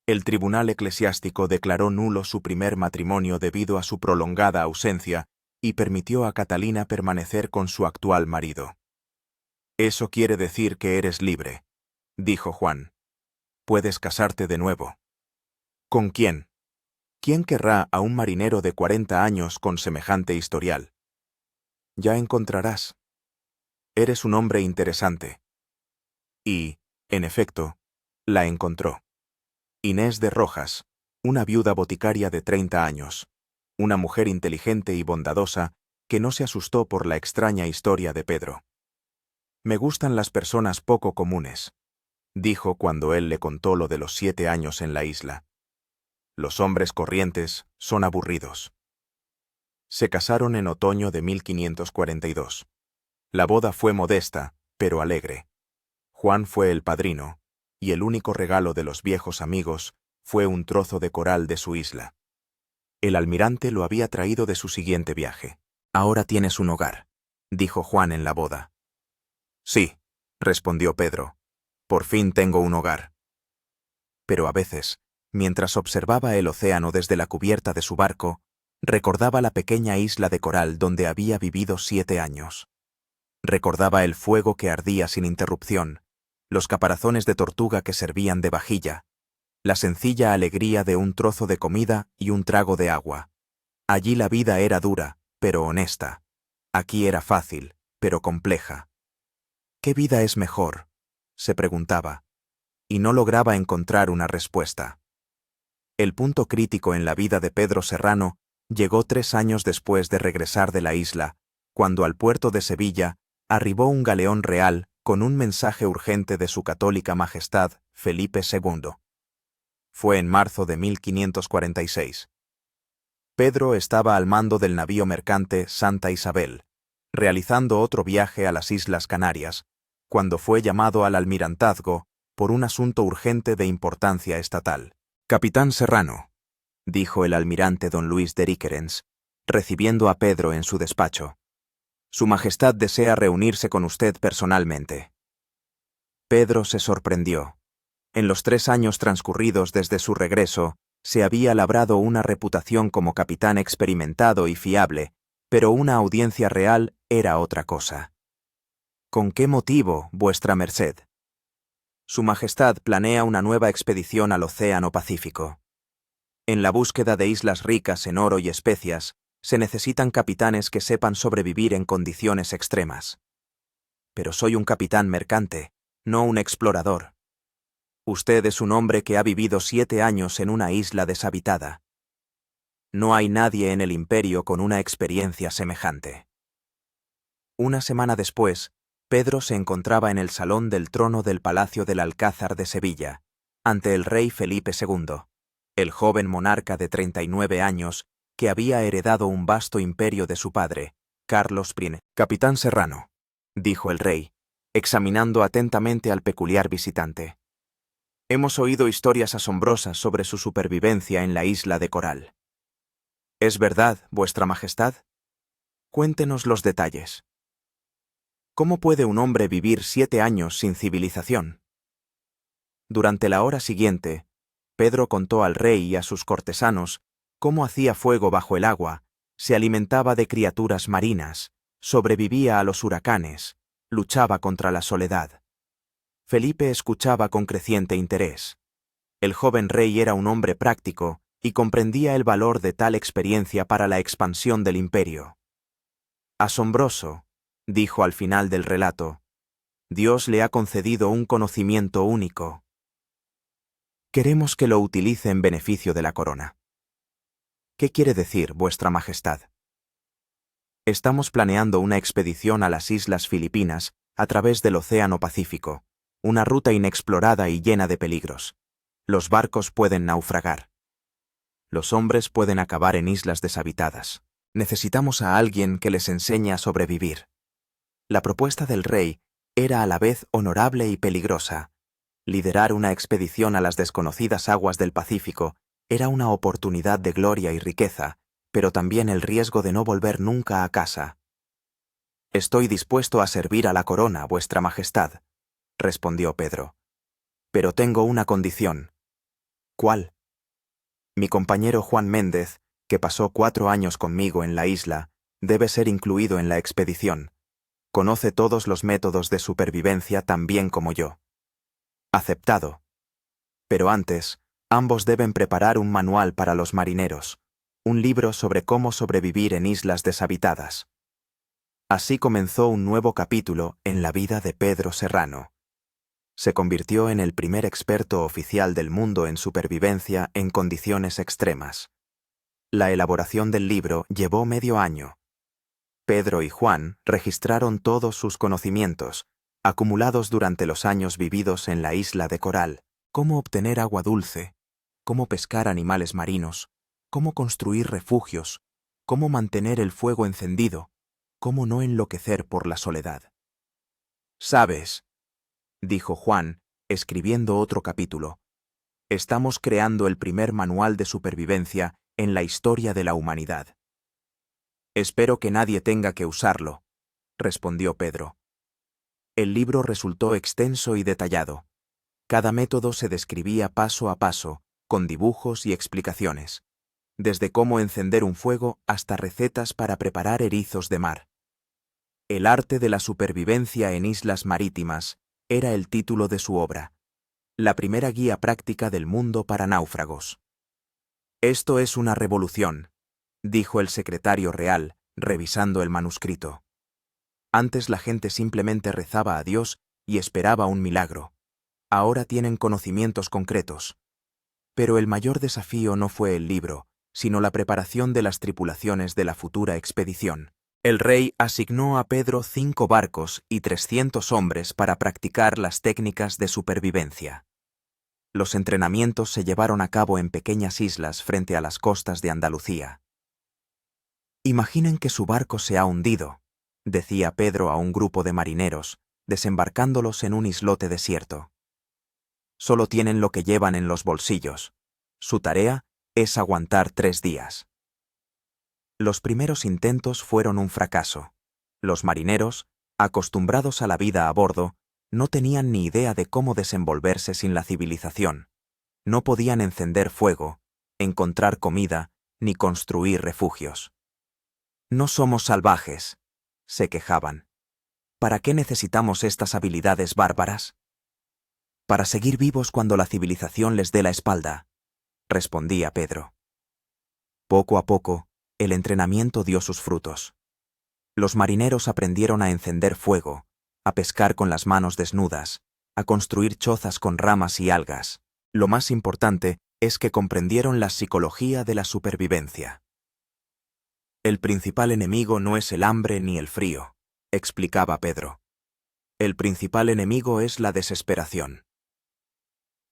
El tribunal eclesiástico declaró nulo su primer matrimonio debido a su prolongada ausencia y permitió a Catalina permanecer con su actual marido. «Eso quiere decir que eres libre», dijo Juan. «Puedes casarte de nuevo». «¿Con quién? ¿Quién querrá a un marinero de 40 años con semejante historial?» «Ya encontrarás. Eres un hombre interesante». Y, en efecto, la encontró. Inés de Rojas, una viuda boticaria de 30 años, una mujer inteligente y bondadosa que no se asustó por la extraña historia de Pedro. «Me gustan las personas poco comunes», dijo cuando él le contó lo de los 7 años en la isla. «Los hombres corrientes son aburridos». Se casaron en otoño de 1542. La boda fue modesta, pero alegre. Juan fue el padrino, y el único regalo de los viejos amigos fue un trozo de coral de su isla. El almirante lo había traído de su siguiente viaje. «Ahora tienes un hogar», dijo Juan en la boda. «Sí», respondió Pedro, «por fin tengo un hogar». Pero a veces, mientras observaba el océano desde la cubierta de su barco, recordaba la pequeña isla de coral donde había vivido 7 años. Recordaba el fuego que ardía sin interrupción, los caparazones de tortuga que servían de vajilla, la sencilla alegría de un trozo de comida y un trago de agua. Allí la vida era dura, pero honesta. Aquí era fácil, pero compleja. ¿Qué vida es mejor?, se preguntaba, y no lograba encontrar una respuesta. El punto crítico en la vida de Pedro Serrano llegó 3 años después de regresar de la isla, cuando al puerto de Sevilla arribó un galeón real con un mensaje urgente de su católica majestad Felipe II. Fue en marzo de 1546. Pedro estaba al mando del navío mercante Santa Isabel, realizando otro viaje a las Islas Canarias, cuando fue llamado al almirantazgo por un asunto urgente de importancia estatal. «Capitán Serrano», dijo el almirante don Luis de Riquerens, recibiendo a Pedro en su despacho. «Su Majestad desea reunirse con usted personalmente». Pedro se sorprendió. En los 3 años transcurridos desde su regreso, se había labrado una reputación como capitán experimentado y fiable, pero una audiencia real era otra cosa. ¿Con qué motivo, vuestra merced? Su Majestad planea una nueva expedición al Océano Pacífico. En la búsqueda de islas ricas en oro y especias, se necesitan capitanes que sepan sobrevivir en condiciones extremas. Pero soy un capitán mercante, no un explorador. Usted es un hombre que ha vivido 7 años en una isla deshabitada. No hay nadie en el imperio con una experiencia semejante. Una semana después, Pedro se encontraba en el salón del trono del Palacio del Alcázar de Sevilla, ante el rey Felipe II, el joven monarca de 39 años que había heredado un vasto imperio de su padre, Carlos I. Capitán Serrano, dijo el rey, examinando atentamente al peculiar visitante. Hemos oído historias asombrosas sobre su supervivencia en la isla de Coral. ¿Es verdad, vuestra majestad? Cuéntenos los detalles. ¿Cómo puede un hombre vivir 7 años sin civilización? Durante la hora siguiente, Pedro contó al rey y a sus cortesanos cómo hacía fuego bajo el agua, se alimentaba de criaturas marinas, sobrevivía a los huracanes, luchaba contra la soledad. Felipe escuchaba con creciente interés. El joven rey era un hombre práctico y comprendía el valor de tal experiencia para la expansión del imperio. Asombroso, dijo al final del relato. Dios le ha concedido un conocimiento único. Queremos que lo utilice en beneficio de la corona. ¿Qué quiere decir, vuestra majestad? Estamos planeando una expedición a las Islas Filipinas a través del Océano Pacífico, una ruta inexplorada y llena de peligros. Los barcos pueden naufragar. Los hombres pueden acabar en islas deshabitadas. Necesitamos a alguien que les enseñe a sobrevivir. La propuesta del rey era a la vez honorable y peligrosa. Liderar una expedición a las desconocidas aguas del Pacífico era una oportunidad de gloria y riqueza, pero también el riesgo de no volver nunca a casa. Estoy dispuesto a servir a la corona, vuestra majestad, respondió Pedro. Pero tengo una condición. ¿Cuál? Mi compañero Juan Méndez, que pasó 4 años conmigo en la isla, debe ser incluido en la expedición. Conoce todos los métodos de supervivencia tan bien como yo. Aceptado. Pero antes, ambos deben preparar un manual para los marineros, un libro sobre cómo sobrevivir en islas deshabitadas. Así comenzó un nuevo capítulo en la vida de Pedro Serrano. Se convirtió en el primer experto oficial del mundo en supervivencia en condiciones extremas. La elaboración del libro llevó medio año. Pedro y Juan registraron todos sus conocimientos, acumulados durante los años vividos en la isla de Coral, cómo obtener agua dulce, cómo pescar animales marinos, cómo construir refugios, cómo mantener el fuego encendido, cómo no enloquecer por la soledad. «¿Sabes?», dijo Juan, escribiendo otro capítulo, «estamos creando el primer manual de supervivencia en la historia de la humanidad». «Espero que nadie tenga que usarlo», respondió Pedro. El libro resultó extenso y detallado. Cada método se describía paso a paso, con dibujos y explicaciones, desde cómo encender un fuego hasta recetas para preparar erizos de mar. El arte de la supervivencia en islas marítimas era el título de su obra, la primera guía práctica del mundo para náufragos. «Esto es una revolución», dijo el secretario real, revisando el manuscrito. Antes la gente simplemente rezaba a Dios y esperaba un milagro. Ahora tienen conocimientos concretos. Pero el mayor desafío no fue el libro, sino la preparación de las tripulaciones de la futura expedición. El rey asignó a Pedro 5 barcos y 300 hombres para practicar las técnicas de supervivencia. Los entrenamientos se llevaron a cabo en pequeñas islas frente a las costas de Andalucía. «Imaginen que su barco se ha hundido», decía Pedro a un grupo de marineros, desembarcándolos en un islote desierto. «Solo tienen lo que llevan en los bolsillos. Su tarea es aguantar 3 días». Los primeros intentos fueron un fracaso. Los marineros, acostumbrados a la vida a bordo, no tenían ni idea de cómo desenvolverse sin la civilización. No podían encender fuego, encontrar comida, ni construir refugios. «No somos salvajes», se quejaban. ¿Para qué necesitamos estas habilidades bárbaras? Para seguir vivos cuando la civilización les dé la espalda, respondía Pedro. Poco a poco, el entrenamiento dio sus frutos. Los marineros aprendieron a encender fuego, a pescar con las manos desnudas, a construir chozas con ramas y algas. Lo más importante es que comprendieron la psicología de la supervivencia. El principal enemigo no es el hambre ni el frío, explicaba Pedro. El principal enemigo es la desesperación.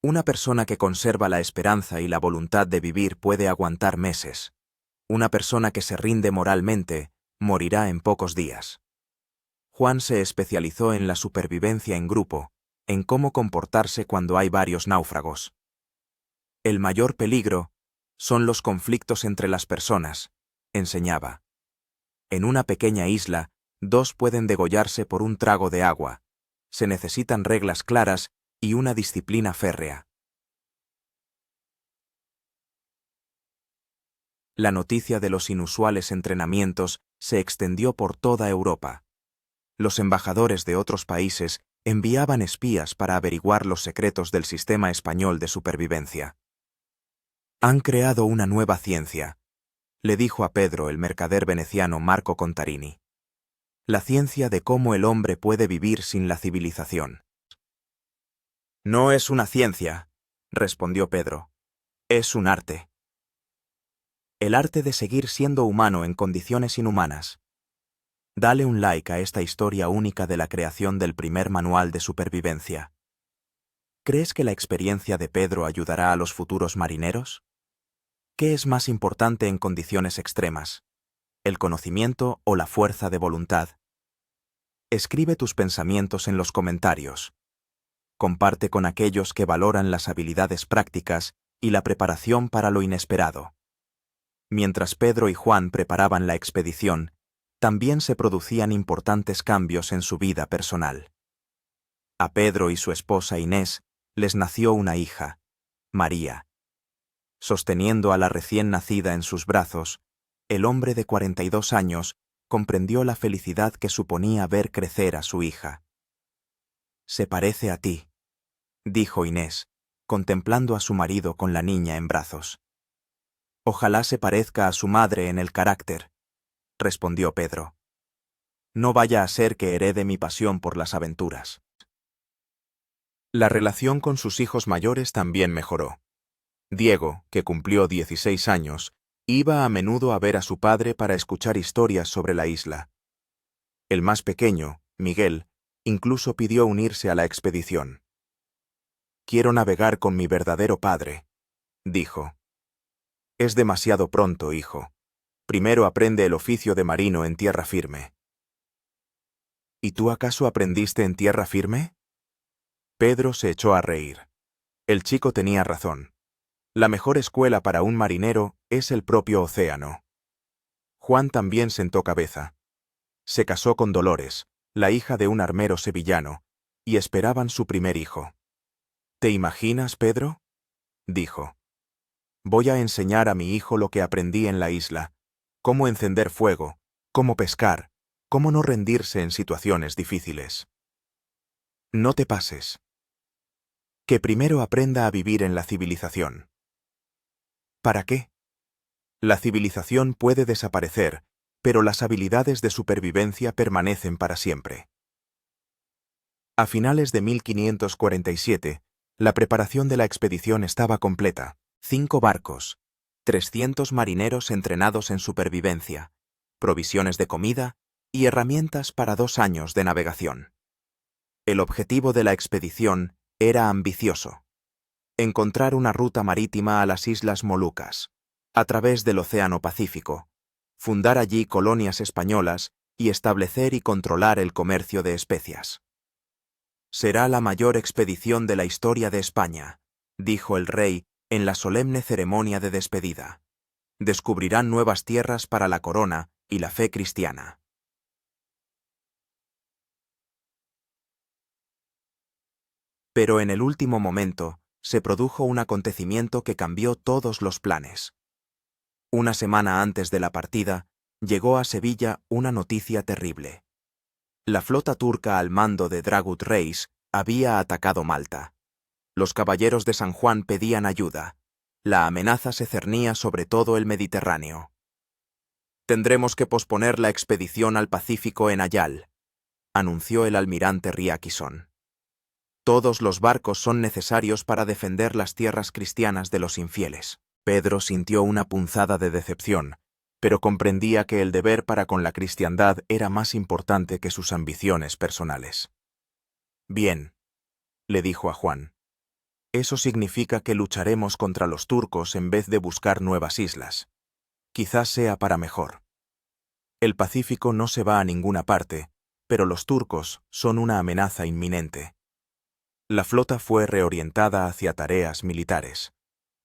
Una persona que conserva la esperanza y la voluntad de vivir puede aguantar meses. Una persona que se rinde moralmente morirá en pocos días. Juan se especializó en la supervivencia en grupo, en cómo comportarse cuando hay varios náufragos. El mayor peligro son los conflictos entre las personas, enseñaba. En una pequeña isla, dos pueden degollarse por un trago de agua. Se necesitan reglas claras y una disciplina férrea. La noticia de los inusuales entrenamientos se extendió por toda Europa. Los embajadores de otros países enviaban espías para averiguar los secretos del sistema español de supervivencia. Han creado una nueva ciencia, le dijo a Pedro el mercader veneciano Marco Contarini. La ciencia de cómo el hombre puede vivir sin la civilización. No es una ciencia, respondió Pedro. Es un arte. El arte de seguir siendo humano en condiciones inhumanas. Dale un like a esta historia única de la creación del primer manual de supervivencia. ¿Crees que la experiencia de Pedro ayudará a los futuros marineros? ¿Qué es más importante en condiciones extremas? ¿El conocimiento o la fuerza de voluntad? Escribe tus pensamientos en los comentarios. Comparte con aquellos que valoran las habilidades prácticas y la preparación para lo inesperado. Mientras Pedro y Juan preparaban la expedición, también se producían importantes cambios en su vida personal. A Pedro y su esposa Inés les nació una hija, María. Sosteniendo a la recién nacida en sus brazos, el hombre de 42 años comprendió la felicidad que suponía ver crecer a su hija. Se parece a ti, dijo Inés, contemplando a su marido con la niña en brazos. Ojalá se parezca a su madre en el carácter, respondió Pedro. No vaya a ser que herede mi pasión por las aventuras. La relación con sus hijos mayores también mejoró. Diego, que cumplió 16 años, iba a menudo a ver a su padre para escuchar historias sobre la isla. El más pequeño, Miguel, incluso pidió unirse a la expedición. Quiero navegar con mi verdadero padre, dijo. Es demasiado pronto, hijo. Primero aprende el oficio de marino en tierra firme. ¿Y tú acaso aprendiste en tierra firme? Pedro se echó a reír. El chico tenía razón. La mejor escuela para un marinero es el propio océano. Juan también sentó cabeza. Se casó con Dolores, la hija de un armero sevillano, y esperaban su primer hijo. ¿Te imaginas, Pedro? Dijo. Voy a enseñar a mi hijo lo que aprendí en la isla, cómo encender fuego, cómo pescar, cómo no rendirse en situaciones difíciles. No te pases. Que primero aprenda a vivir en la civilización. ¿Para qué? La civilización puede desaparecer, pero las habilidades de supervivencia permanecen para siempre. A finales de 1547, la preparación de la expedición estaba completa. 5 barcos, 300 marineros entrenados en supervivencia, provisiones de comida y herramientas para 2 años de navegación. El objetivo de la expedición era ambicioso: encontrar una ruta marítima a las Islas Molucas, a través del Océano Pacífico, fundar allí colonias españolas y establecer y controlar el comercio de especias. Será la mayor expedición de la historia de España, dijo el rey en la solemne ceremonia de despedida. Descubrirán nuevas tierras para la corona y la fe cristiana. Pero en el último momento se produjo un acontecimiento que cambió todos los planes. Una semana antes de la partida, llegó a Sevilla una noticia terrible. La flota turca al mando de Dragut Reis había atacado Malta. Los caballeros de San Juan pedían ayuda. La amenaza se cernía sobre todo el Mediterráneo. «Tendremos que posponer la expedición al Pacífico en Ayal», anunció el almirante Riakison. «Todos los barcos son necesarios para defender las tierras cristianas de los infieles». Pedro sintió una punzada de decepción, pero comprendía que el deber para con la cristiandad era más importante que sus ambiciones personales. «Bien», le dijo a Juan. «Eso significa que lucharemos contra los turcos en vez de buscar nuevas islas. Quizás sea para mejor. El Pacífico no se va a ninguna parte, pero los turcos son una amenaza inminente». La flota fue reorientada hacia tareas militares.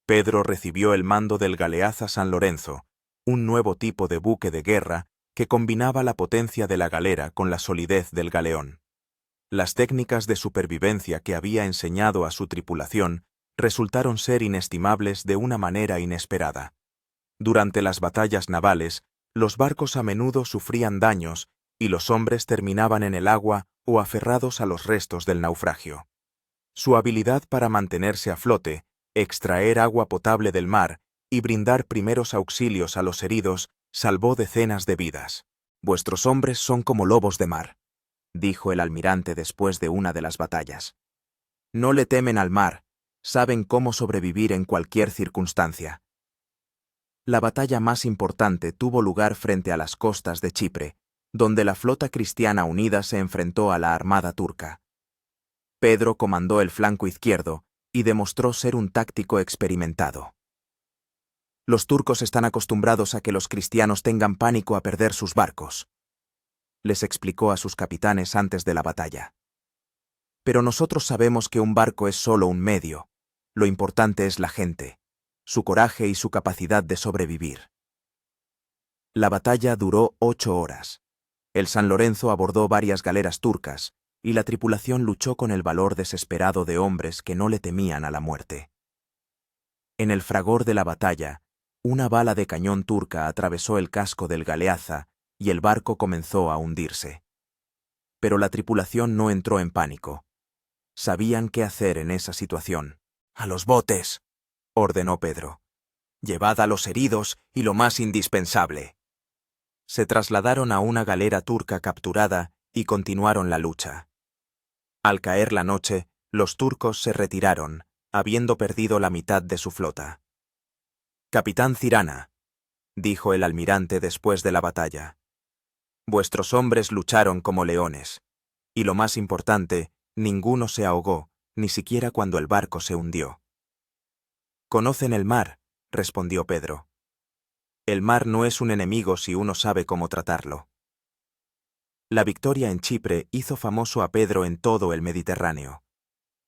Pedro recibió el mando del galeaza San Lorenzo, un nuevo tipo de buque de guerra que combinaba la potencia de la galera con la solidez del galeón. Las técnicas de supervivencia que había enseñado a su tripulación resultaron ser inestimables de una manera inesperada. Durante las batallas navales, los barcos a menudo sufrían daños y los hombres terminaban en el agua o aferrados a los restos del naufragio. Su habilidad para mantenerse a flote, extraer agua potable del mar y brindar primeros auxilios a los heridos salvó decenas de vidas. «Vuestros hombres son como lobos de mar», dijo el almirante después de una de las batallas. «No le temen al mar, saben cómo sobrevivir en cualquier circunstancia». La batalla más importante tuvo lugar frente a las costas de Chipre, donde la flota cristiana unida se enfrentó a la armada turca. Pedro comandó el flanco izquierdo y demostró ser un táctico experimentado. «Los turcos están acostumbrados a que los cristianos tengan pánico a perder sus barcos», les explicó a sus capitanes antes de la batalla. «Pero nosotros sabemos que un barco es solo un medio. Lo importante es la gente, su coraje y su capacidad de sobrevivir». La batalla duró 8 horas. El San Lorenzo abordó varias galeras turcas, y la tripulación luchó con el valor desesperado de hombres que no le temían a la muerte. En el fragor de la batalla, una bala de cañón turca atravesó el casco del galeaza y el barco comenzó a hundirse. Pero la tripulación no entró en pánico. Sabían qué hacer en esa situación. «A los botes», ordenó Pedro. «Llevad a los heridos y lo más indispensable». Se trasladaron a una galera turca capturada y continuaron la lucha. Al caer la noche, los turcos se retiraron, habiendo perdido la mitad de su flota. «Capitán Cirana», dijo el almirante después de la batalla, «vuestros hombres lucharon como leones, y lo más importante, ninguno se ahogó, ni siquiera cuando el barco se hundió». «Conocen el mar», respondió Pedro. «El mar no es un enemigo si uno sabe cómo tratarlo». La victoria en Chipre hizo famoso a Pedro en todo el Mediterráneo.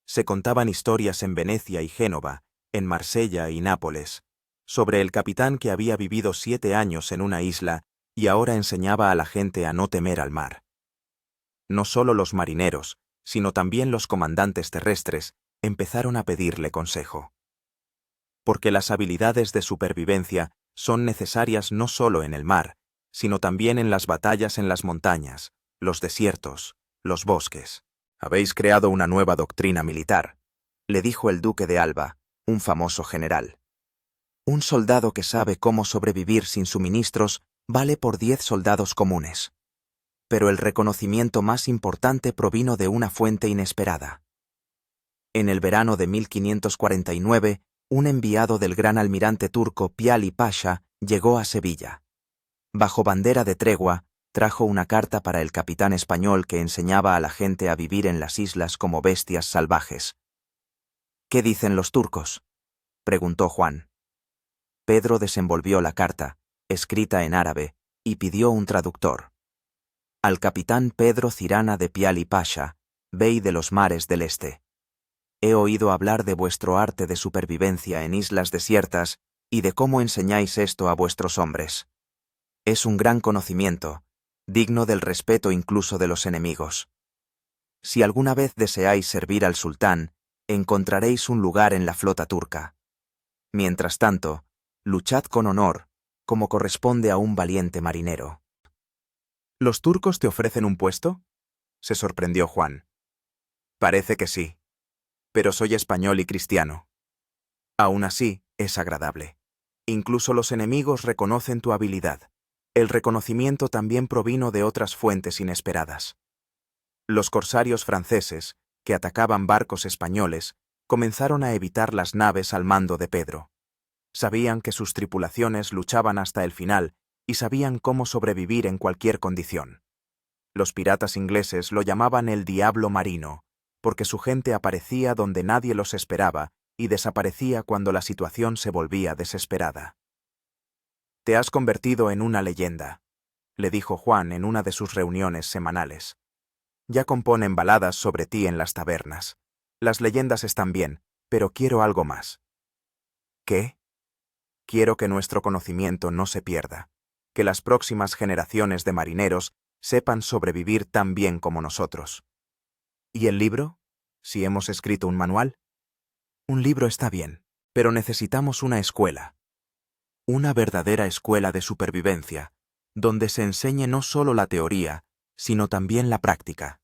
Se contaban historias en Venecia y Génova, en Marsella y Nápoles, sobre el capitán que había vivido 7 años en una isla y ahora enseñaba a la gente a no temer al mar. No solo los marineros, sino también los comandantes terrestres empezaron a pedirle consejo. Porque las habilidades de supervivencia son necesarias no solo en el mar, sino también en las batallas en las montañas, los desiertos, los bosques. «Habéis creado una nueva doctrina militar», le dijo el duque de Alba, un famoso general. «Un soldado que sabe cómo sobrevivir sin suministros vale por 10 soldados comunes». Pero el reconocimiento más importante provino de una fuente inesperada. En el verano de 1549, un enviado del gran almirante turco Piali Pasha llegó a Sevilla. Bajo bandera de tregua, trajo una carta para el capitán español que enseñaba a la gente a vivir en las islas como bestias salvajes. «¿Qué dicen los turcos?», preguntó Juan. Pedro desenvolvió la carta, escrita en árabe, y pidió un traductor. «Al capitán Pedro Cirana de Piali Pasha, bey de los mares del este. He oído hablar de vuestro arte de supervivencia en islas desiertas y de cómo enseñáis esto a vuestros hombres. Es un gran conocimiento, digno del respeto incluso de los enemigos. Si alguna vez deseáis servir al sultán, encontraréis un lugar en la flota turca. Mientras tanto, luchad con honor, como corresponde a un valiente marinero». «¿Los turcos te ofrecen un puesto?», se sorprendió Juan. Parece que sí. Pero soy español y cristiano. Aún así, es agradable. Incluso los enemigos reconocen tu habilidad. El reconocimiento también provino de otras fuentes inesperadas. Los corsarios franceses, que atacaban barcos españoles, comenzaron a evitar las naves al mando de Pedro. Sabían que sus tripulaciones luchaban hasta el final y sabían cómo sobrevivir en cualquier condición. Los piratas ingleses lo llamaban el diablo marino, porque su gente aparecía donde nadie los esperaba y desaparecía cuando la situación se volvía desesperada. «Te has convertido en una leyenda», le dijo Juan en una de sus reuniones semanales. «Ya componen baladas sobre ti en las tabernas. Las leyendas están bien, pero quiero algo más». «¿Qué?» «Quiero que nuestro conocimiento no se pierda, que las próximas generaciones de marineros sepan sobrevivir tan bien como nosotros». «¿Y el libro? Si hemos escrito un manual?» «Un libro está bien, pero necesitamos una escuela. Una verdadera escuela de supervivencia, donde se enseñe no solo la teoría, sino también la práctica».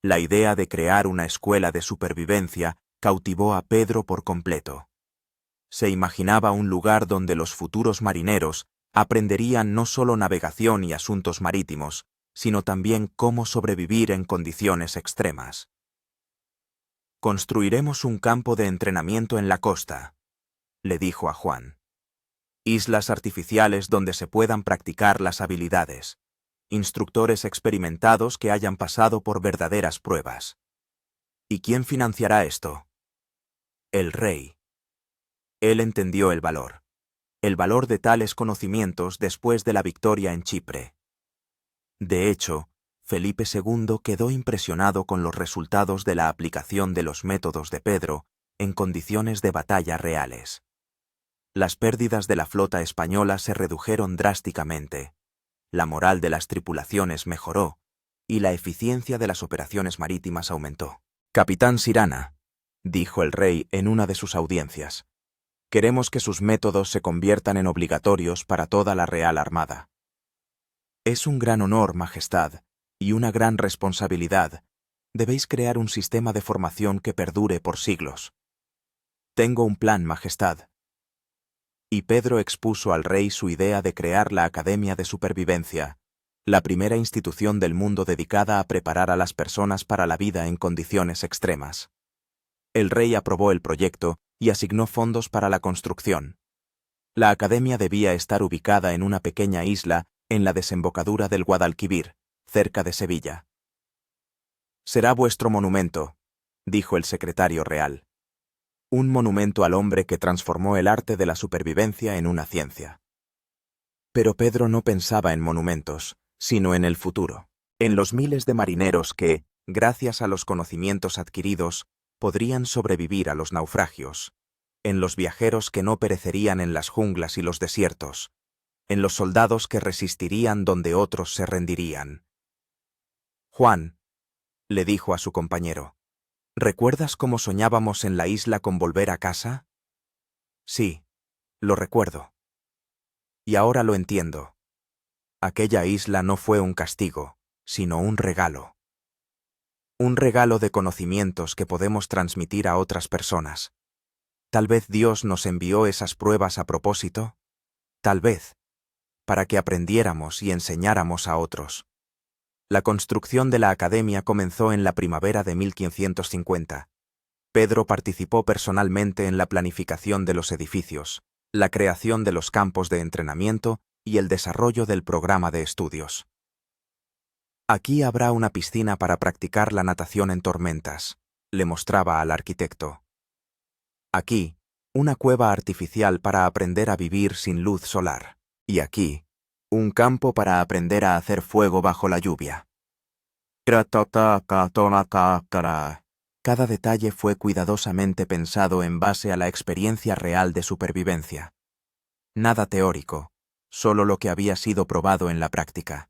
La idea de crear una escuela de supervivencia cautivó a Pedro por completo. Se imaginaba un lugar donde los futuros marineros aprenderían no solo navegación y asuntos marítimos, sino también cómo sobrevivir en condiciones extremas. «Construiremos un campo de entrenamiento en la costa», le dijo a Juan. «Islas artificiales donde se puedan practicar las habilidades. Instructores experimentados que hayan pasado por verdaderas pruebas». «¿Y quién financiará esto?» «El rey». Él entendió el valor de tales conocimientos después de la victoria en Chipre. De hecho, Felipe II quedó impresionado con los resultados de la aplicación de los métodos de Pedro en condiciones de batalla reales. Las pérdidas de la flota española se redujeron drásticamente, la moral de las tripulaciones mejoró y la eficiencia de las operaciones marítimas aumentó. «Capitán Sirana», dijo el rey en una de sus audiencias, «queremos que sus métodos se conviertan en obligatorios para toda la Real Armada». «Es un gran honor, Majestad, y una gran responsabilidad. Debéis crear un sistema de formación que perdure por siglos». «Tengo un plan, Majestad». Y Pedro expuso al rey su idea de crear la Academia de Supervivencia, la primera institución del mundo dedicada a preparar a las personas para la vida en condiciones extremas. El rey aprobó el proyecto y asignó fondos para la construcción. La academia debía estar ubicada en una pequeña isla en la desembocadura del Guadalquivir, cerca de Sevilla. «Será vuestro monumento», dijo el secretario real. «Un monumento al hombre que transformó el arte de la supervivencia en una ciencia». Pero Pedro no pensaba en monumentos, sino en el futuro, en los miles de marineros que, gracias a los conocimientos adquiridos, podrían sobrevivir a los naufragios, en los viajeros que no perecerían en las junglas y los desiertos, en los soldados que resistirían donde otros se rendirían. «Juan», le dijo a su compañero, «¿recuerdas cómo soñábamos en la isla con volver a casa?» «Sí, lo recuerdo. Y ahora lo entiendo. Aquella isla no fue un castigo, sino un regalo. Un regalo de conocimientos que podemos transmitir a otras personas. Tal vez Dios nos envió esas pruebas a propósito. Tal vez, para que aprendiéramos y enseñáramos a otros». La construcción de la academia comenzó en la primavera de 1550. Pedro participó personalmente en la planificación de los edificios, la creación de los campos de entrenamiento y el desarrollo del programa de estudios. «Aquí habrá una piscina para practicar la natación en tormentas», le mostraba al arquitecto. «Aquí, una cueva artificial para aprender a vivir sin luz solar. Y aquí, un campo para aprender a hacer fuego bajo la lluvia». Cada detalle fue cuidadosamente pensado en base a la experiencia real de supervivencia. Nada teórico, solo lo que había sido probado en la práctica.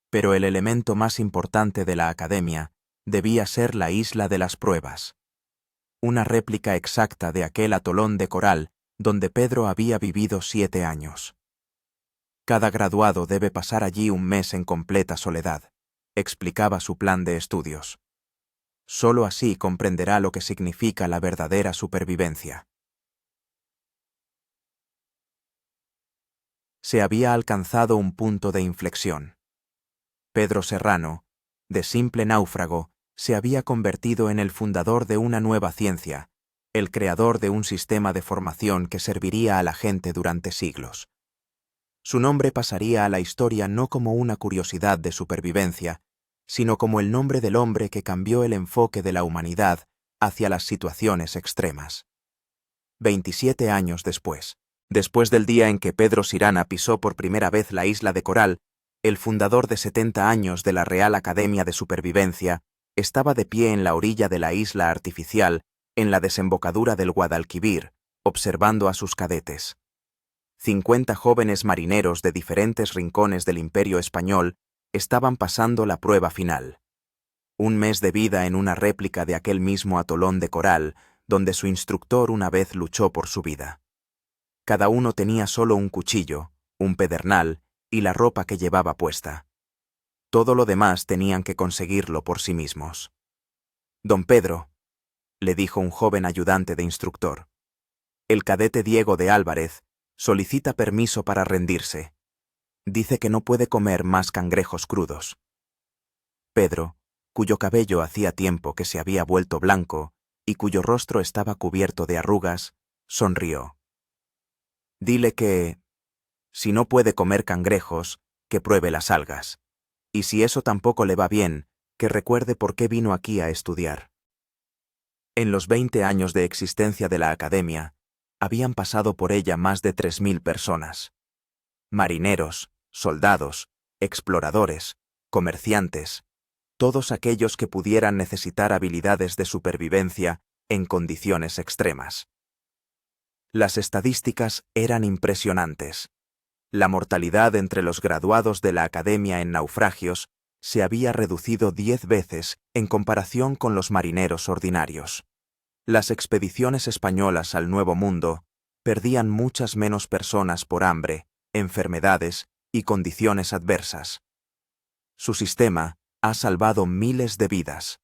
Pero el elemento más importante de la academia debía ser la isla de las pruebas. Una réplica exacta de aquel atolón de coral donde Pedro había vivido 7 años. Cada graduado debe pasar allí un mes en completa soledad, explicaba su plan de estudios. Solo así comprenderá lo que significa la verdadera supervivencia. Se había alcanzado un punto de inflexión. Pedro Serrano, de simple náufrago, se había convertido en el fundador de una nueva ciencia, el creador de un sistema de formación que serviría a la gente durante siglos. Su nombre pasaría a la historia no como una curiosidad de supervivencia, sino como el nombre del hombre que cambió el enfoque de la humanidad hacia las situaciones extremas. 27 años después del día en que Pedro Sirana pisó por primera vez la isla de Coral, el fundador de 70 años de la Real Academia de Supervivencia estaba de pie en la orilla de la isla artificial, en la desembocadura del Guadalquivir, observando a sus cadetes. 50 jóvenes marineros de diferentes rincones del Imperio Español estaban pasando la prueba final. Un mes de vida en una réplica de aquel mismo atolón de coral, donde su instructor una vez luchó por su vida. Cada uno tenía solo un cuchillo, un pedernal y la ropa que llevaba puesta. Todo lo demás tenían que conseguirlo por sí mismos. «Don Pedro», le dijo un joven ayudante de instructor, «el cadete Diego de Álvarez solicita permiso para rendirse. Dice que no puede comer más cangrejos crudos». Pedro, cuyo cabello hacía tiempo que se había vuelto blanco y cuyo rostro estaba cubierto de arrugas, sonrió. «Dile que, si no puede comer cangrejos, que pruebe las algas. Y si eso tampoco le va bien, que recuerde por qué vino aquí a estudiar». En los 20 años de existencia de la Academia, habían pasado por ella más de 3.000 personas. Marineros, soldados, exploradores, comerciantes, todos aquellos que pudieran necesitar habilidades de supervivencia en condiciones extremas. Las estadísticas eran impresionantes. La mortalidad entre los graduados de la Academia en naufragios se había reducido 10 veces en comparación con los marineros ordinarios. Las expediciones españolas al Nuevo Mundo perdían muchas menos personas por hambre, enfermedades y condiciones adversas. Su sistema ha salvado miles de vidas,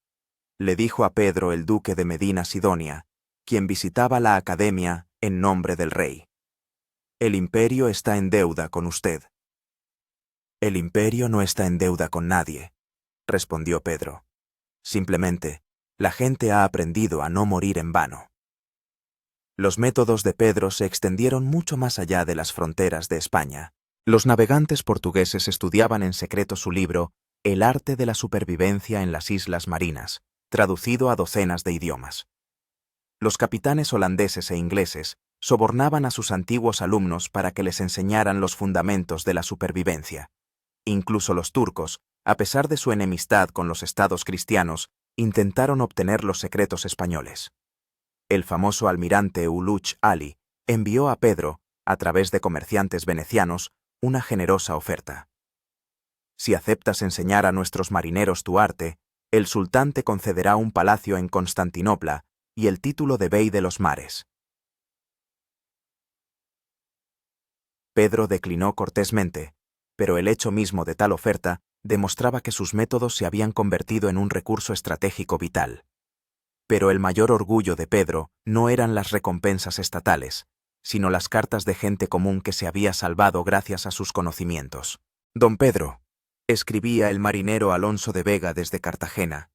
le dijo a Pedro el duque de Medina Sidonia, quien visitaba la Academia en nombre del rey. «El imperio está en deuda con usted». «El imperio no está en deuda con nadie», respondió Pedro. «Simplemente, la gente ha aprendido a no morir en vano». Los métodos de Pedro se extendieron mucho más allá de las fronteras de España. Los navegantes portugueses estudiaban en secreto su libro El arte de la supervivencia en las islas marinas, traducido a docenas de idiomas. Los capitanes holandeses e ingleses sobornaban a sus antiguos alumnos para que les enseñaran los fundamentos de la supervivencia. Incluso los turcos, a pesar de su enemistad con los estados cristianos, intentaron obtener los secretos españoles. El famoso almirante Uluch Ali envió a Pedro, a través de comerciantes venecianos, una generosa oferta. «Si aceptas enseñar a nuestros marineros tu arte, el sultán te concederá un palacio en Constantinopla y el título de bey de los mares». Pedro declinó cortésmente, pero el hecho mismo de tal oferta demostraba que sus métodos se habían convertido en un recurso estratégico vital. Pero el mayor orgullo de Pedro no eran las recompensas estatales, sino las cartas de gente común que se había salvado gracias a sus conocimientos. «Don Pedro», escribía el marinero Alonso de Vega desde Cartagena,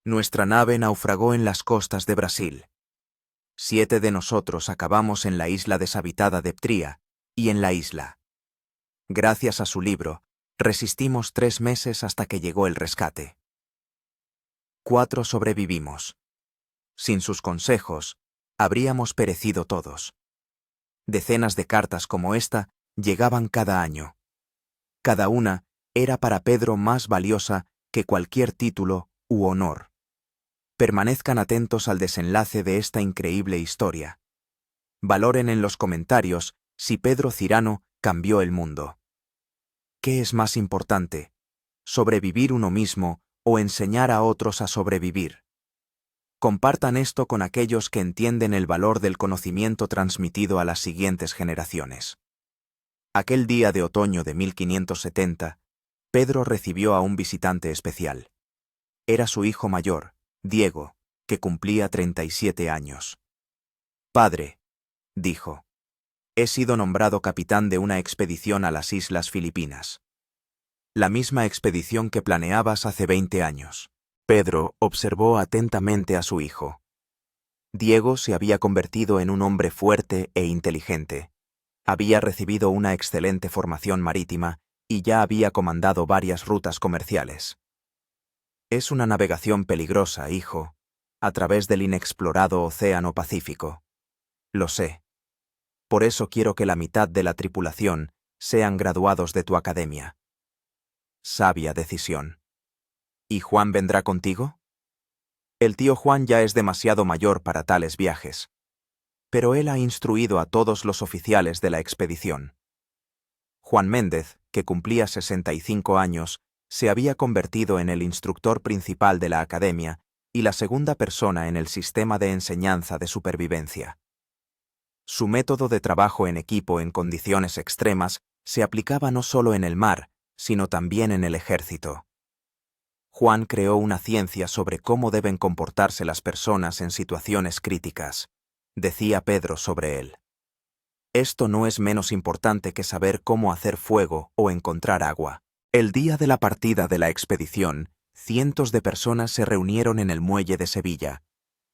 «nuestra nave naufragó en las costas de Brasil. 7 de nosotros acabamos en la isla deshabitada de Ptría y en la isla. Gracias a su libro, resistimos 3 meses hasta que llegó el rescate. 4 sobrevivimos. Sin sus consejos, habríamos perecido todos. Decenas de cartas como esta llegaban cada año. Cada una era para Pedro más valiosa que cualquier título u honor. Permanezcan atentos al desenlace de esta increíble historia. Valoren en los comentarios si Pedro Cirano cambió el mundo. ¿Qué es más importante, sobrevivir uno mismo o enseñar a otros a sobrevivir? Compartan esto con aquellos que entienden el valor del conocimiento transmitido a las siguientes generaciones. Aquel día de otoño de 1570, Pedro recibió a un visitante especial. Era su hijo mayor, Diego, que cumplía 37 años. «Padre», dijo, «he sido nombrado capitán de una expedición a las Islas Filipinas. La misma expedición que planeabas hace 20 años». Pedro observó atentamente a su hijo. Diego se había convertido en un hombre fuerte e inteligente. Había recibido una excelente formación marítima y ya había comandado varias rutas comerciales. «Es una navegación peligrosa, hijo, a través del inexplorado Océano Pacífico. Lo sé. Por eso quiero que la mitad de la tripulación sean graduados de tu academia». Sabia decisión. «¿Y Juan vendrá contigo?» «El tío Juan ya es demasiado mayor para tales viajes. Pero él ha instruido a todos los oficiales de la expedición». Juan Méndez, que cumplía 65 años, se había convertido en el instructor principal de la academia y la segunda persona en el sistema de enseñanza de supervivencia. Su método de trabajo en equipo en condiciones extremas se aplicaba no solo en el mar, sino también en el ejército. Juan creó una ciencia sobre cómo deben comportarse las personas en situaciones críticas, decía Pedro sobre él. Esto no es menos importante que saber cómo hacer fuego o encontrar agua. El día de la partida de la expedición, cientos de personas se reunieron en el muelle de Sevilla.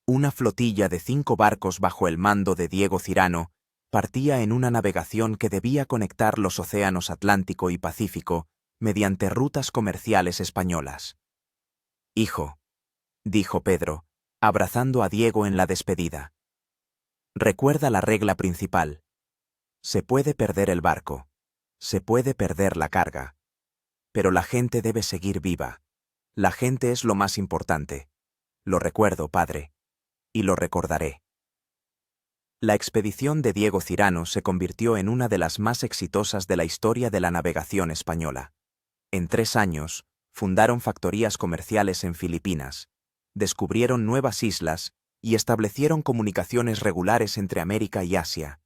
Una flotilla de 5 barcos bajo el mando de Diego Cirano partía en una navegación que debía conectar los océanos Atlántico y Pacífico mediante rutas comerciales españolas. «Hijo», dijo Pedro, abrazando a Diego en la despedida, «recuerda la regla principal. Se puede perder el barco, se puede perder la carga, pero la gente debe seguir viva. La gente es lo más importante. Lo recuerdo, padre, y lo recordaré». La expedición de Diego Cirano se convirtió en una de las más exitosas de la historia de la navegación española. En 3 años, fundaron factorías comerciales en Filipinas, descubrieron nuevas islas y establecieron comunicaciones regulares entre América y Asia.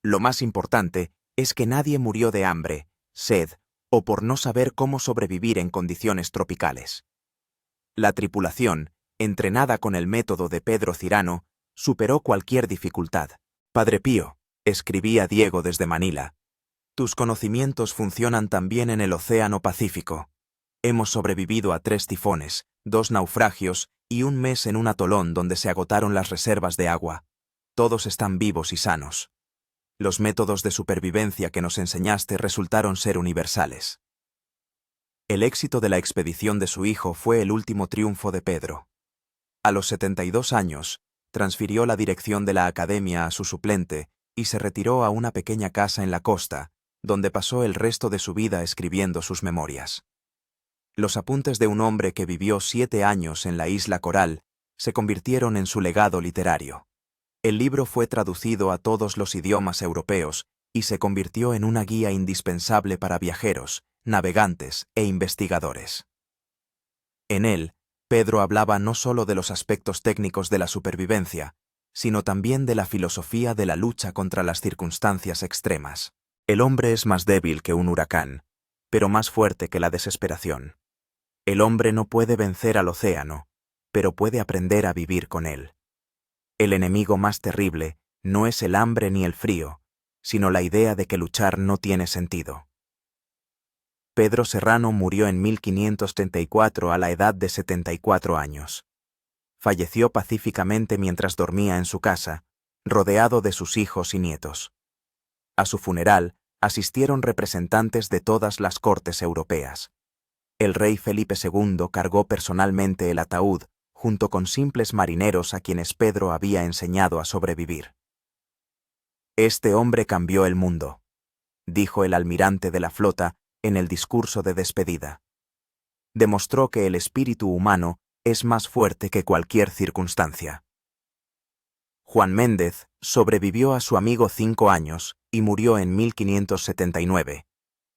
Lo más importante es que nadie murió de hambre, sed o por no saber cómo sobrevivir en condiciones tropicales. La tripulación, entrenada con el método de Pedro Cirano, superó cualquier dificultad. «Padre Pío», escribía Diego desde Manila, «tus conocimientos funcionan también en el Océano Pacífico. Hemos sobrevivido a 3 tifones, 2 naufragios y un mes en un atolón donde se agotaron las reservas de agua. Todos están vivos y sanos. Los métodos de supervivencia que nos enseñaste resultaron ser universales». El éxito de la expedición de su hijo fue el último triunfo de Pedro. A los 72 años, transfirió la dirección de la academia a su suplente y se retiró a una pequeña casa en la costa, donde pasó el resto de su vida escribiendo sus memorias. Los apuntes de un hombre que vivió 7 años en la isla Coral se convirtieron en su legado literario. El libro fue traducido a todos los idiomas europeos y se convirtió en una guía indispensable para viajeros, navegantes e investigadores. En él, Pedro hablaba no solo de los aspectos técnicos de la supervivencia, sino también de la filosofía de la lucha contra las circunstancias extremas. El hombre es más débil que un huracán, pero más fuerte que la desesperación. El hombre no puede vencer al océano, pero puede aprender a vivir con él. El enemigo más terrible no es el hambre ni el frío, sino la idea de que luchar no tiene sentido. Pedro Serrano murió en 1534 a la edad de 74 años. Falleció pacíficamente mientras dormía en su casa, rodeado de sus hijos y nietos. A su funeral asistieron representantes de todas las cortes europeas. El rey Felipe II cargó personalmente el ataúd junto con simples marineros a quienes Pedro había enseñado a sobrevivir. «Este hombre cambió el mundo», dijo el almirante de la flota en el discurso de despedida. «Demostró que el espíritu humano es más fuerte que cualquier circunstancia». Juan Méndez sobrevivió a su amigo 5 años y murió en 1579,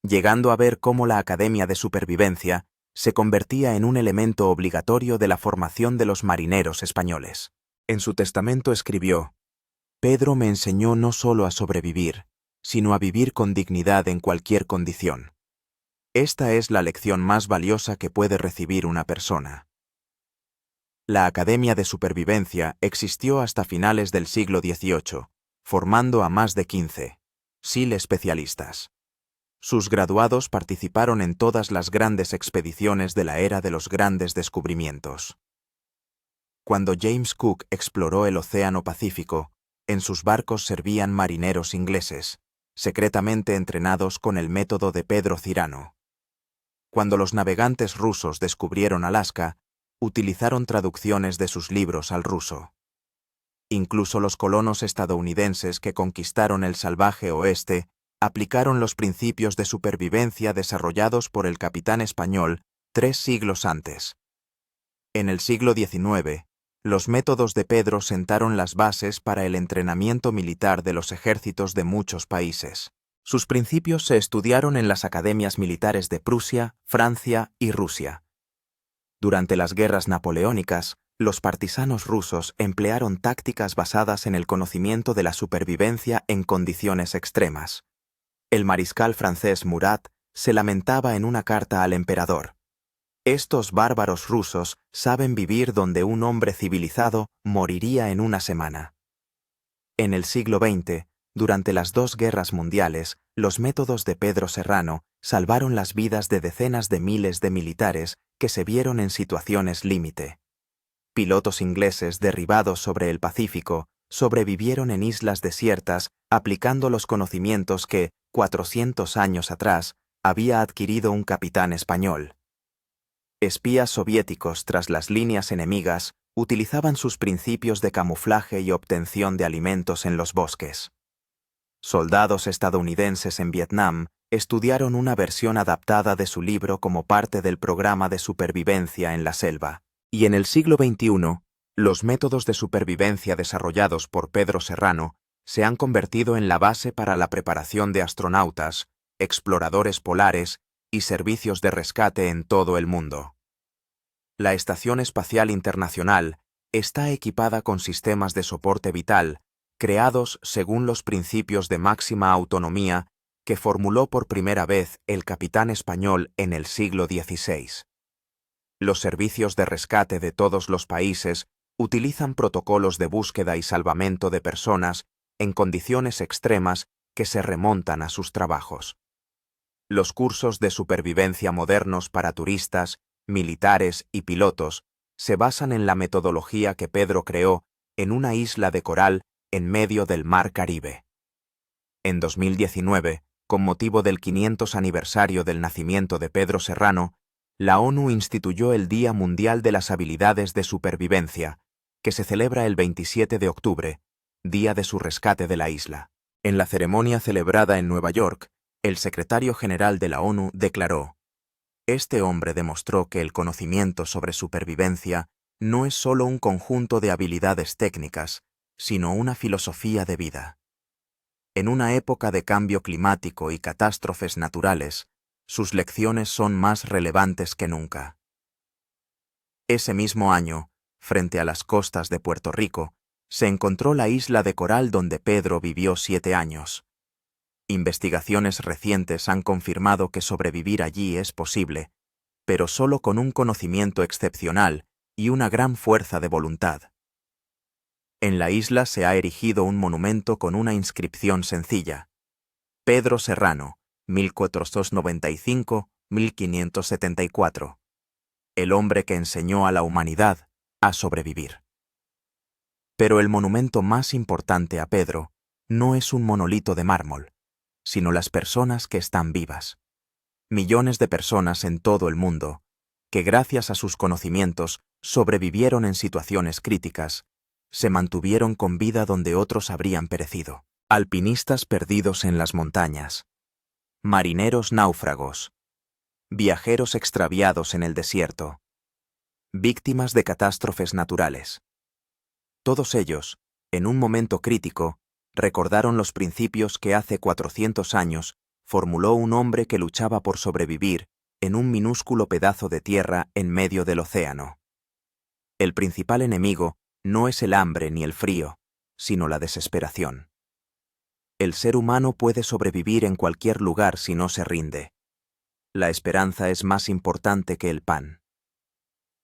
llegando a ver cómo la Academia de Supervivencia se convertía en un elemento obligatorio de la formación de los marineros españoles. En su testamento escribió: «Pedro me enseñó no solo a sobrevivir, sino a vivir con dignidad en cualquier condición». Esta es la lección más valiosa que puede recibir una persona. La Academia de Supervivencia existió hasta finales del siglo XVIII, formando a más de 15,000 especialistas. Sus graduados participaron en todas las grandes expediciones de la era de los grandes descubrimientos. Cuando James Cook exploró el Océano Pacífico, en sus barcos servían marineros ingleses, secretamente entrenados con el método de Pedro Cirano. Cuando los navegantes rusos descubrieron Alaska, utilizaron traducciones de sus libros al ruso. Incluso los colonos estadounidenses que conquistaron el salvaje oeste aplicaron los principios de supervivencia desarrollados por el capitán español 3 siglos antes. En el siglo XIX, los métodos de Pedro sentaron las bases para el entrenamiento militar de los ejércitos de muchos países. Sus principios se estudiaron en las academias militares de Prusia, Francia y Rusia. Durante las guerras napoleónicas, los partisanos rusos emplearon tácticas basadas en el conocimiento de la supervivencia en condiciones extremas. El mariscal francés Murat se lamentaba en una carta al emperador: «Estos bárbaros rusos saben vivir donde un hombre civilizado moriría en una semana». En el siglo XX, durante las 2 guerras mundiales, los métodos de Pedro Serrano salvaron las vidas de decenas de miles de militares que se vieron en situaciones límite. Pilotos ingleses derribados sobre el Pacífico sobrevivieron en islas desiertas aplicando los conocimientos que, 400 años atrás, había adquirido un capitán español. Espías soviéticos tras las líneas enemigas utilizaban sus principios de camuflaje y obtención de alimentos en los bosques. Soldados estadounidenses en Vietnam estudiaron una versión adaptada de su libro como parte del programa de supervivencia en la selva. Y en el siglo XXI, los métodos de supervivencia desarrollados por Pedro Serrano se han convertido en la base para la preparación de astronautas, exploradores polares y servicios de rescate en todo el mundo. La Estación Espacial Internacional está equipada con sistemas de soporte vital creados según los principios de máxima autonomía que formuló por primera vez el capitán español en el siglo XVI. Los servicios de rescate de todos los países utilizan protocolos de búsqueda y salvamento de personas en condiciones extremas que se remontan a sus trabajos. Los cursos de supervivencia modernos para turistas, militares y pilotos se basan en la metodología que Pedro creó en una isla de coral en medio del Mar Caribe. En 2019, con motivo del 500 aniversario del nacimiento de Pedro Serrano, la ONU instituyó el Día Mundial de las Habilidades de Supervivencia, que se celebra el 27 de octubre, día de su rescate de la isla. En la ceremonia celebrada en Nueva York, el secretario general de la ONU declaró: «Este hombre demostró que el conocimiento sobre supervivencia no es solo un conjunto de habilidades técnicas, sino una filosofía de vida». En una época de cambio climático y catástrofes naturales, sus lecciones son más relevantes que nunca. Ese mismo año, frente a las costas de Puerto Rico, se encontró la isla de coral donde Pedro vivió 7 años. Investigaciones recientes han confirmado que sobrevivir allí es posible, pero solo con un conocimiento excepcional y una gran fuerza de voluntad. En la isla se ha erigido un monumento con una inscripción sencilla: Pedro Serrano, 1495-1574. El hombre que enseñó a la humanidad a sobrevivir. Pero el monumento más importante a Pedro no es un monolito de mármol, sino las personas que están vivas. Millones de personas en todo el mundo, que gracias a sus conocimientos sobrevivieron en situaciones críticas, se mantuvieron con vida donde otros habrían perecido. Alpinistas perdidos en las montañas, marineros náufragos, viajeros extraviados en el desierto, víctimas de catástrofes naturales. Todos ellos, en un momento crítico, recordaron los principios que hace 400 años formuló un hombre que luchaba por sobrevivir en un minúsculo pedazo de tierra en medio del océano. El principal enemigo no es el hambre ni el frío, sino la desesperación. El ser humano puede sobrevivir en cualquier lugar si no se rinde. La esperanza es más importante que el pan.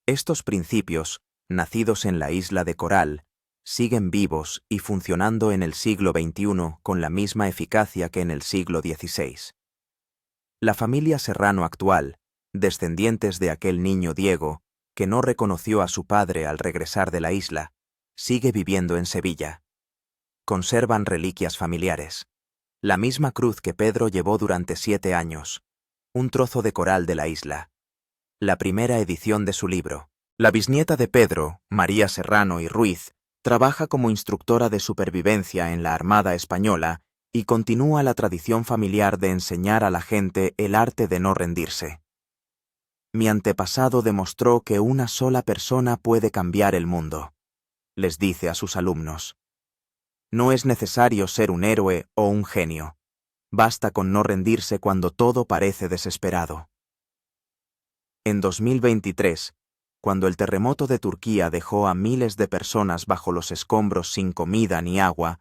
Estos principios, nacidos en la isla de Coral, siguen vivos y funcionando en el siglo XXI con la misma eficacia que en el siglo XVI. La familia Serrano actual, descendientes de aquel niño Diego, que no reconoció a su padre al regresar de la isla, sigue viviendo en Sevilla. Conservan reliquias familiares. La misma cruz que Pedro llevó durante 7 años. Un trozo de coral de la isla. La primera edición de su libro. La bisnieta de Pedro, María Serrano y Ruiz, trabaja como instructora de supervivencia en la Armada Española y continúa la tradición familiar de enseñar a la gente el arte de no rendirse. Mi antepasado demostró que una sola persona puede cambiar el mundo, les dice a sus alumnos. No es necesario ser un héroe o un genio. Basta con no rendirse cuando todo parece desesperado. En 2023, cuando el terremoto de Turquía dejó a miles de personas bajo los escombros sin comida ni agua,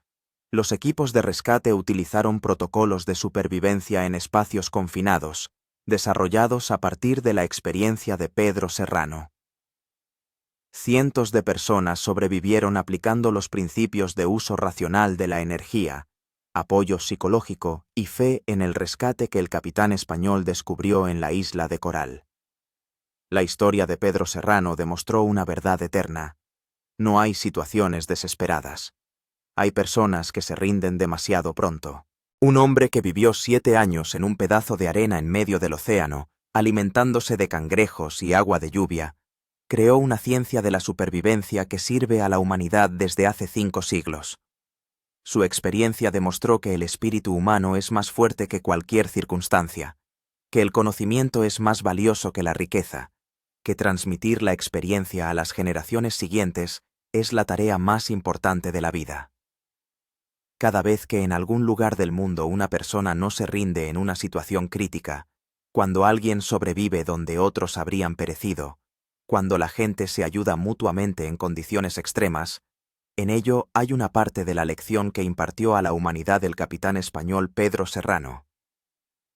los equipos de rescate utilizaron protocolos de supervivencia en espacios confinados, desarrollados a partir de la experiencia de Pedro Serrano. Cientos de personas sobrevivieron aplicando los principios de uso racional de la energía, apoyo psicológico y fe en el rescate que el capitán español descubrió en la isla de Coral. La historia de Pedro Serrano demostró una verdad eterna. No hay situaciones desesperadas. Hay personas que se rinden demasiado pronto. Un hombre que vivió 7 años en un pedazo de arena en medio del océano, alimentándose de cangrejos y agua de lluvia, creó una ciencia de la supervivencia que sirve a la humanidad desde hace 5 siglos. Su experiencia demostró que el espíritu humano es más fuerte que cualquier circunstancia, que el conocimiento es más valioso que la riqueza, que transmitir la experiencia a las generaciones siguientes es la tarea más importante de la vida. Cada vez que en algún lugar del mundo una persona no se rinde en una situación crítica, cuando alguien sobrevive donde otros habrían perecido, cuando la gente se ayuda mutuamente en condiciones extremas, en ello hay una parte de la lección que impartió a la humanidad el capitán español Pedro Serrano.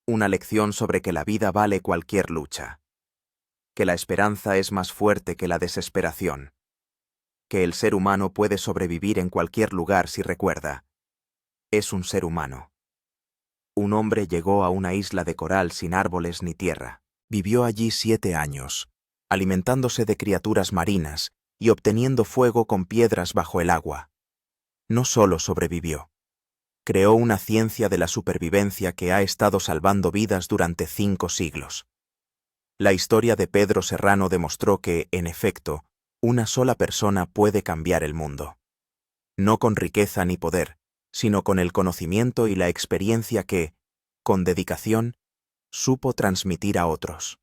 Una lección sobre que la vida vale cualquier lucha. Que la esperanza es más fuerte que la desesperación. Que el ser humano puede sobrevivir en cualquier lugar si recuerda. Es un ser humano. Un hombre llegó a una isla de coral sin árboles ni tierra. Vivió allí 7 años, alimentándose de criaturas marinas y obteniendo fuego con piedras bajo el agua. No solo sobrevivió. Creó una ciencia de la supervivencia que ha estado salvando vidas durante 5 siglos. La historia de Pedro Serrano demostró que, en efecto, una sola persona puede cambiar el mundo. No con riqueza ni poder, sino con el conocimiento y la experiencia que, con dedicación, supo transmitir a otros.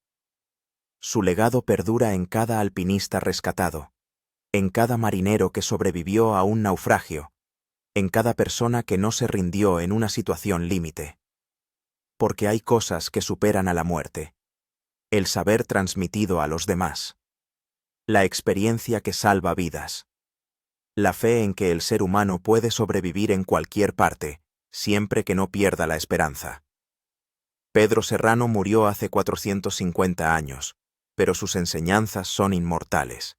Su legado perdura en cada alpinista rescatado, en cada marinero que sobrevivió a un naufragio, en cada persona que no se rindió en una situación límite. Porque hay cosas que superan a la muerte. El saber transmitido a los demás. La experiencia que salva vidas. La fe en que el ser humano puede sobrevivir en cualquier parte, siempre que no pierda la esperanza. Pedro Serrano murió hace 450 años, pero sus enseñanzas son inmortales.